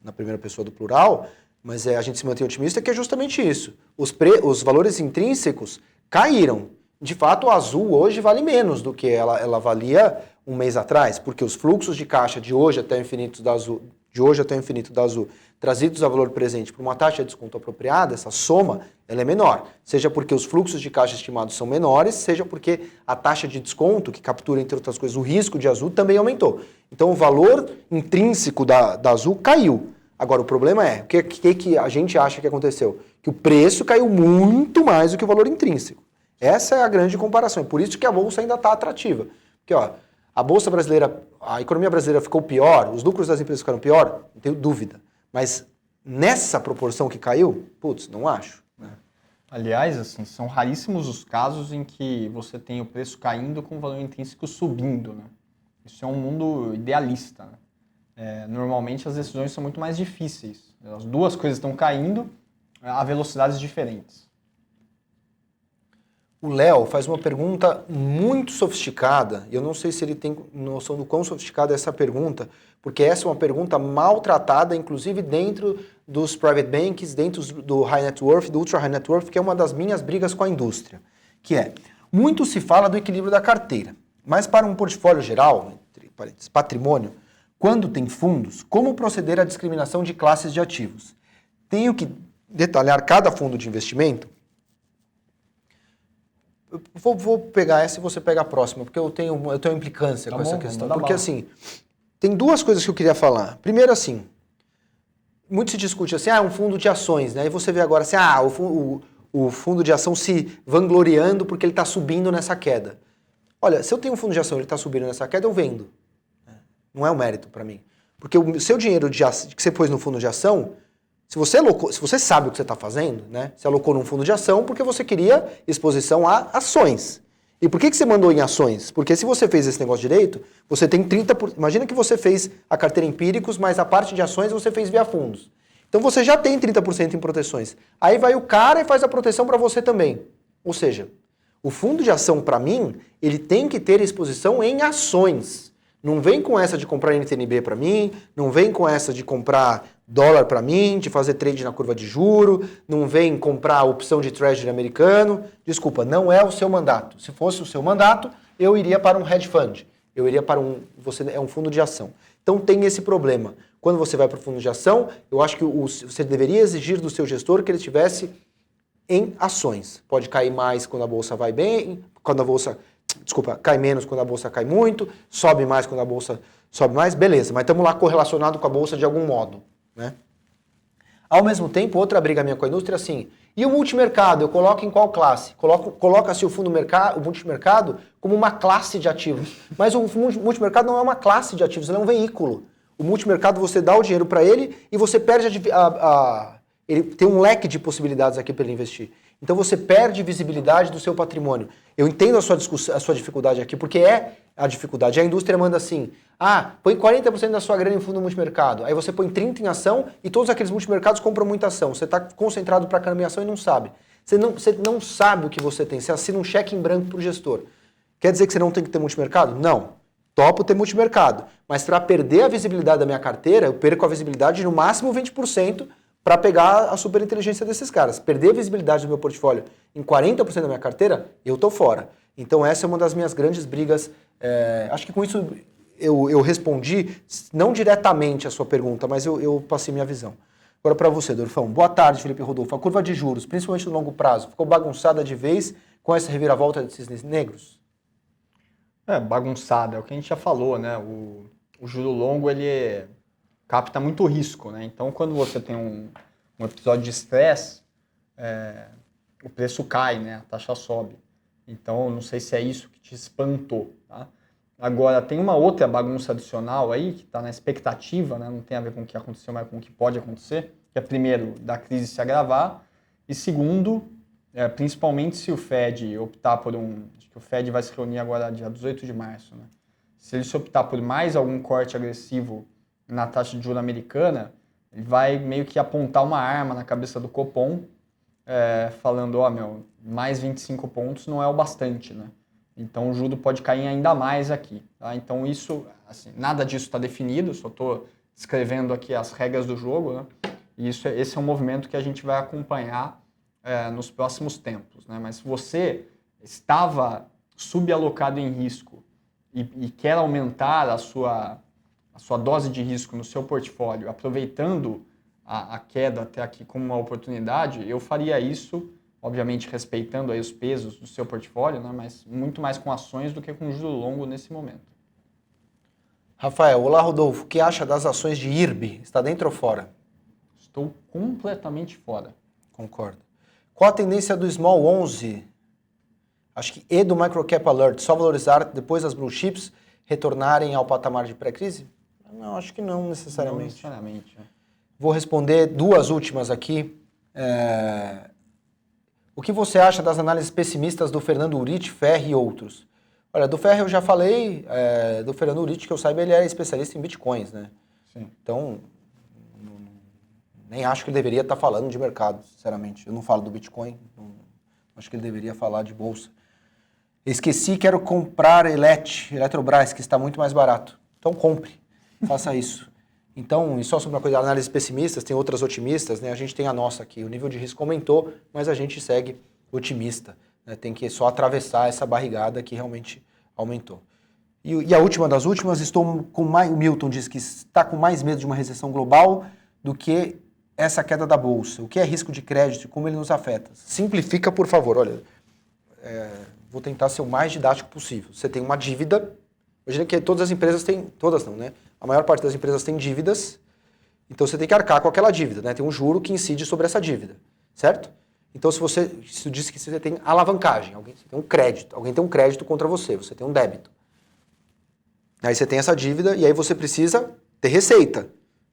[SPEAKER 1] na primeira pessoa do plural, mas a gente se mantém otimista que é justamente isso. Os valores intrínsecos caíram. De fato, a Azul hoje vale menos do que ela valia um mês atrás, porque os fluxos de caixa de hoje até o infinito da Azul, trazidos a valor presente por uma taxa de desconto apropriada, essa soma ela é menor. Seja porque os fluxos de caixa estimados são menores, seja porque a taxa de desconto, que captura, entre outras coisas, o risco de Azul, também aumentou. Então o valor intrínseco da Azul caiu. Agora o problema é, o que a gente acha que aconteceu? Que o preço caiu muito mais do que o valor intrínseco. Essa é a grande comparação. É por isso que a Bolsa ainda está atrativa. Porque a Bolsa brasileira, a economia brasileira ficou pior, os lucros das empresas ficaram pior, não tenho dúvida. Mas nessa proporção que caiu, não acho. Né?
[SPEAKER 2] Aliás, assim, são raríssimos os casos em que você tem o preço caindo com o valor intrínseco subindo. Né? Isso é um mundo idealista. Né? Normalmente as decisões são muito mais difíceis. As duas coisas estão caindo a velocidades diferentes.
[SPEAKER 1] O Léo faz uma pergunta muito sofisticada, e eu não sei se ele tem noção do quão sofisticada é essa pergunta, porque essa é uma pergunta maltratada, inclusive dentro dos private banks, dentro do high net worth, do ultra high net worth, que é uma das minhas brigas com a indústria, que é, muito se fala do equilíbrio da carteira, mas para um portfólio geral, entre parênteses, patrimônio, quando tem fundos, como proceder à discriminação de classes de ativos? Tenho que detalhar cada fundo de investimento? Vou pegar essa e você pega a próxima, porque eu tenho implicância com essa questão. Porque assim, tem duas coisas que eu queria falar. Primeiro assim, muito se discute assim, um fundo de ações, né? E você vê agora assim, o fundo de ação se vangloriando porque ele está subindo nessa queda. Olha, se eu tenho um fundo de ação e ele está subindo nessa queda, eu vendo. Não é um mérito para mim. Porque o seu dinheiro que você pôs no fundo de ação, se você sabe o que você está fazendo, né? Você alocou num fundo de ação porque você queria exposição a ações. E por que você mandou em ações? Porque se você fez esse negócio direito, você tem 30%. Imagina que você fez a carteira empíricos, mas a parte de ações você fez via fundos. Então você já tem 30% em proteções. Aí vai o cara e faz a proteção para você também. Ou seja, o fundo de ação, para mim, ele tem que ter exposição em ações. Não vem com essa de comprar NTNB para mim, não vem com essa de comprar dólar para mim, de fazer trade na curva de juro, não vem comprar a opção de treasury americano. Desculpa, não é o seu mandato. Se fosse o seu mandato, eu iria para um hedge fund. Eu iria para você é um fundo de ação. Então tem esse problema. Quando você vai para o fundo de ação, eu acho que você deveria exigir do seu gestor que ele estivesse em ações. Pode cair mais quando a bolsa vai bem, cai menos quando a bolsa cai muito, sobe mais quando a bolsa sobe mais, beleza, mas estamos lá correlacionado com a bolsa de algum modo. Né? Ao mesmo tempo, outra briga minha com a indústria é assim, e o multimercado, eu coloco em qual classe? Coloca-se o multimercado como uma classe de ativos, mas o multimercado não é uma classe de ativos, ele é um veículo. O multimercado, você dá o dinheiro para ele e você perde ele tem um leque de possibilidades aqui para ele investir. Então você perde visibilidade do seu patrimônio. Eu entendo a sua dificuldade aqui, porque é a dificuldade. A indústria manda assim, põe 40% da sua grana em fundo multimercado. Aí você põe 30% em ação e todos aqueles multimercados compram muita ação. Você está concentrado para caramba em ação e não sabe. Você não sabe o que você tem. Você assina um cheque em branco para o gestor. Quer dizer que você não tem que ter multimercado? Não. Topo ter multimercado. Mas para perder a visibilidade da minha carteira, eu perco a visibilidade de no máximo 20%, para pegar a superinteligência desses caras. Perder a visibilidade do meu portfólio em 40% da minha carteira, eu tô fora. Então essa é uma das minhas grandes brigas. Acho que com isso eu respondi, não diretamente a sua pergunta, mas eu passei minha visão. Agora para você, Dorfão. Boa tarde, Felipe Rodolfo. A curva de juros, principalmente no longo prazo, ficou bagunçada de vez com essa reviravolta de cisnes negros?
[SPEAKER 2] Bagunçada, é o que a gente já falou, né? O juro longo, ele capta muito risco, né? Então, quando você tem um episódio de estresse, o preço cai, né? A taxa sobe. Então, não sei se é isso que te espantou, tá? Agora, tem uma outra bagunça adicional aí, que está na expectativa, né? Não tem a ver com o que aconteceu, mas com o que pode acontecer, que é, primeiro, da crise se agravar, e segundo, principalmente se o Fed optar por acho que o Fed vai se reunir agora dia 18 de março, né? Se ele se optar por mais algum corte agressivo na taxa de juros americana, ele vai meio que apontar uma arma na cabeça do Copom, falando, mais 25 pontos não é o bastante, né? Então o juro pode cair ainda mais aqui, tá? Então isso, assim, nada disso está definido, só estou descrevendo aqui as regras do jogo, né? E esse é um movimento que a gente vai acompanhar nos próximos tempos, né? Mas se você estava subalocado em risco e quer aumentar a sua dose de risco no seu portfólio, aproveitando a queda até aqui como uma oportunidade, eu faria isso, obviamente respeitando aí os pesos do seu portfólio, né, mas muito mais com ações do que com juro longo nesse momento.
[SPEAKER 1] Rafael, olá Rodolfo, o que acha das ações de IRB? Está dentro ou fora?
[SPEAKER 2] Estou completamente fora.
[SPEAKER 1] Concordo. Qual a tendência do Small 11? Acho que e do Microcap Alert, só valorizar depois das blue chips retornarem ao patamar de pré-crise? Não, acho que não necessariamente.
[SPEAKER 2] Não necessariamente.
[SPEAKER 1] Vou responder duas últimas aqui. O que você acha das análises pessimistas do Fernando Urich, Ferri e outros? Olha, do Ferri eu já falei, do Fernando Urich, que eu saiba, ele é especialista em bitcoins, né?
[SPEAKER 2] Sim.
[SPEAKER 1] Então, nem acho que ele deveria estar falando de mercado, sinceramente. Eu não falo do Bitcoin, acho que ele deveria falar de bolsa. Esqueci, quero comprar Eletrobras, que está muito mais barato. Então compre, faça isso. Então, e só sobre uma coisa, análises pessimistas, tem outras otimistas, né? A gente tem a nossa aqui, o nível de risco aumentou, mas a gente segue otimista, né? Tem que só atravessar essa barrigada que realmente aumentou. E a última das últimas, o Milton diz que está com mais medo de uma recessão global do que essa queda da bolsa. O que é risco de crédito e como ele nos afeta? Simplifica, por favor. Olha, vou tentar ser o mais didático possível. Você tem uma dívida, imagina que todas as empresas têm, todas não, né? A maior parte das empresas tem dívidas, então você tem que arcar com aquela dívida, né? Tem um juro que incide sobre essa dívida, certo? Então se diz que você tem alavancagem, alguém tem um crédito contra você, você tem um débito. Aí você tem essa dívida e aí você precisa ter receita,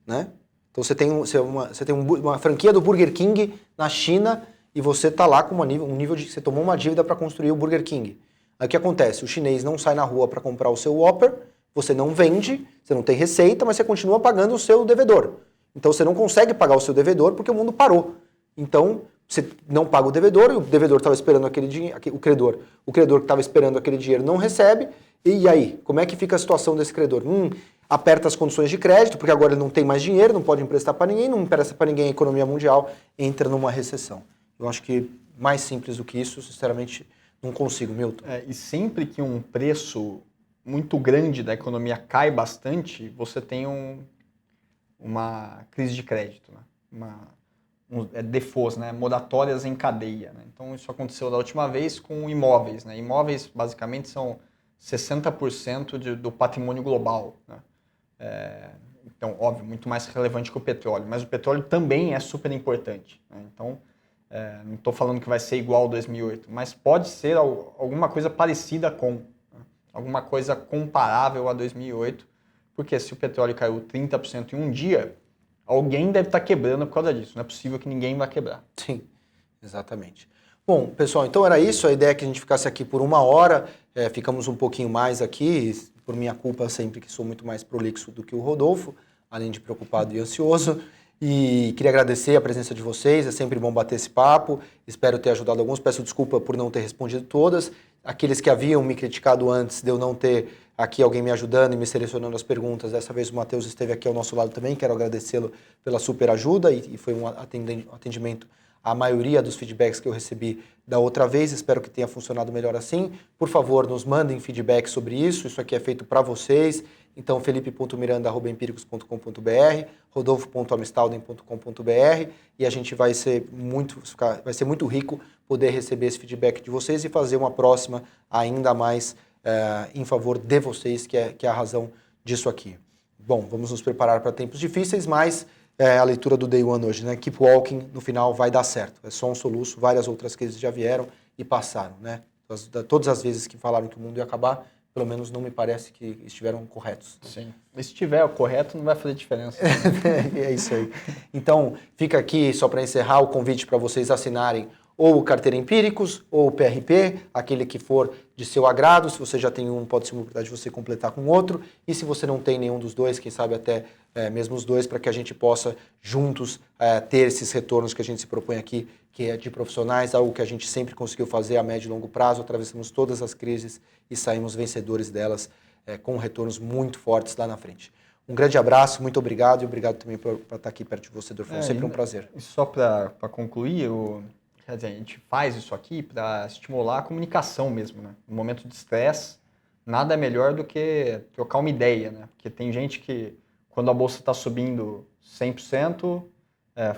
[SPEAKER 1] né? Então você tem uma franquia do Burger King na China e você está lá com um nível de que você tomou uma dívida para construir o Burger King. Aí o que acontece? O chinês não sai na rua para comprar o seu Whopper, você não vende, você não tem receita, mas você continua pagando o seu devedor. Então você não consegue pagar o seu devedor porque o mundo parou. Então você não paga o devedor e o devedor estava esperando aquele dinheiro, o credor que estava esperando aquele dinheiro não recebe. E aí, como é que fica a situação desse credor? Aperta as condições de crédito, porque agora ele não tem mais dinheiro, não pode emprestar para ninguém, não empresta para ninguém, a economia mundial entra numa recessão. Eu acho que mais simples do que isso, sinceramente, não consigo, Milton.
[SPEAKER 2] E sempre que um preço muito grande da economia cai bastante, você tem uma crise de crédito, né? Defaults, né? Moratórias em cadeia, né? Então isso aconteceu da última vez com imóveis, né? Imóveis basicamente são 60% do patrimônio global, né? Então, óbvio, muito mais relevante que o petróleo, mas o petróleo também é super importante, né? Então, não estou falando que vai ser igual ao 2008, mas pode ser alguma coisa parecida com, né? Alguma coisa comparável a 2008, porque se o petróleo caiu 30% em um dia, alguém deve estar quebrando por causa disso. Não é possível que ninguém vá quebrar.
[SPEAKER 1] Sim, exatamente. Bom, pessoal, então era isso. A ideia é que a gente ficasse aqui por 1 hora. Ficamos um pouquinho mais aqui, por minha culpa sempre, que sou muito mais prolixo do que o Rodolfo, além de preocupado e ansioso. E queria agradecer a presença de vocês, é sempre bom bater esse papo. Espero ter ajudado alguns. Peço desculpa por não ter respondido todas. Aqueles que haviam me criticado antes de eu não ter aqui alguém me ajudando e me selecionando as perguntas, dessa vez o Matheus esteve aqui ao nosso lado também. Quero agradecê-lo pela super ajuda e foi um atendimento à maioria dos feedbacks que eu recebi da outra vez. Espero que tenha funcionado melhor assim. Por favor, nos mandem feedback sobre isso. Isso aqui é feito para vocês Então, felipe.miranda@empiricus.com.br, rodolfo.amistalden.com.br, e a gente vai ser muito rico poder receber esse feedback de vocês e fazer uma próxima ainda mais em favor de vocês, que é a razão disso aqui. Bom, vamos nos preparar para tempos difíceis, mas a leitura do Day One hoje, né? Keep walking, no final vai dar certo. É só um soluço, várias outras crises já vieram e passaram, né? Todas as vezes que falaram que o mundo ia acabar, pelo menos não me parece que estiveram corretos.
[SPEAKER 2] Sim. E se estiver correto, não vai fazer diferença.
[SPEAKER 1] É isso aí. Então, fica aqui, só para encerrar, o convite para vocês assinarem ou o Carteira Empíricos ou o PRP, aquele que for de seu agrado. Se você já tem um, pode ser uma oportunidade de você completar com outro. E se você não tem nenhum dos dois, quem sabe até mesmo os dois, para que a gente possa juntos ter esses retornos que a gente se propõe aqui, que é de profissionais, algo que a gente sempre conseguiu fazer a médio e longo prazo. Atravessamos todas as crises e saímos vencedores delas com retornos muito fortes lá na frente. Um grande abraço, muito obrigado e obrigado também por estar aqui perto de você, Dorfão. Sempre um prazer.
[SPEAKER 2] E só para concluir, quer dizer, a gente faz isso aqui para estimular a comunicação mesmo, né? No momento de estresse, nada é melhor do que trocar uma ideia, né? Porque tem gente que, quando a bolsa está subindo 100%,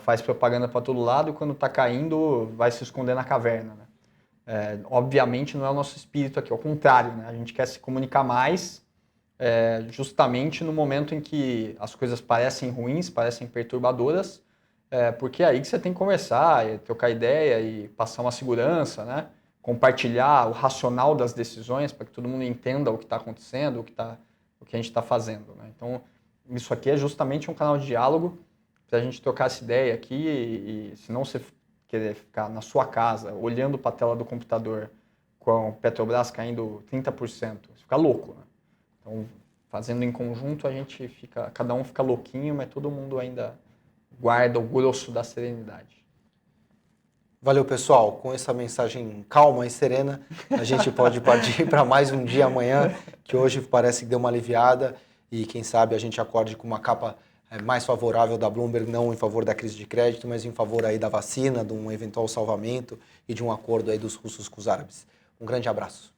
[SPEAKER 2] faz propaganda para todo lado e quando está caindo, vai se esconder na caverna, né? Obviamente não é o nosso espírito aqui, ao contrário, né? A gente quer se comunicar mais justamente no momento em que as coisas parecem ruins, parecem perturbadoras, porque é aí que você tem que conversar, trocar ideia e passar uma segurança, né? Compartilhar o racional das decisões para que todo mundo entenda o que está acontecendo, o que a gente está fazendo, né? Então, isso aqui é justamente um canal de diálogo para a gente trocar essa ideia aqui e se não você querer ficar na sua casa olhando para a tela do computador com o Petrobras caindo 30%, você fica louco, né? Então, fazendo em conjunto, cada um fica louquinho, mas todo mundo ainda guarda o grosso da serenidade.
[SPEAKER 1] Valeu, pessoal. Com essa mensagem calma e serena, a gente pode partir para mais um dia amanhã, que hoje parece que deu uma aliviada e quem sabe a gente acorde com uma capa mais favorável da Bloomberg, não em favor da crise de crédito, mas em favor aí da vacina, de um eventual salvamento e de um acordo aí dos russos com os árabes. Um grande abraço.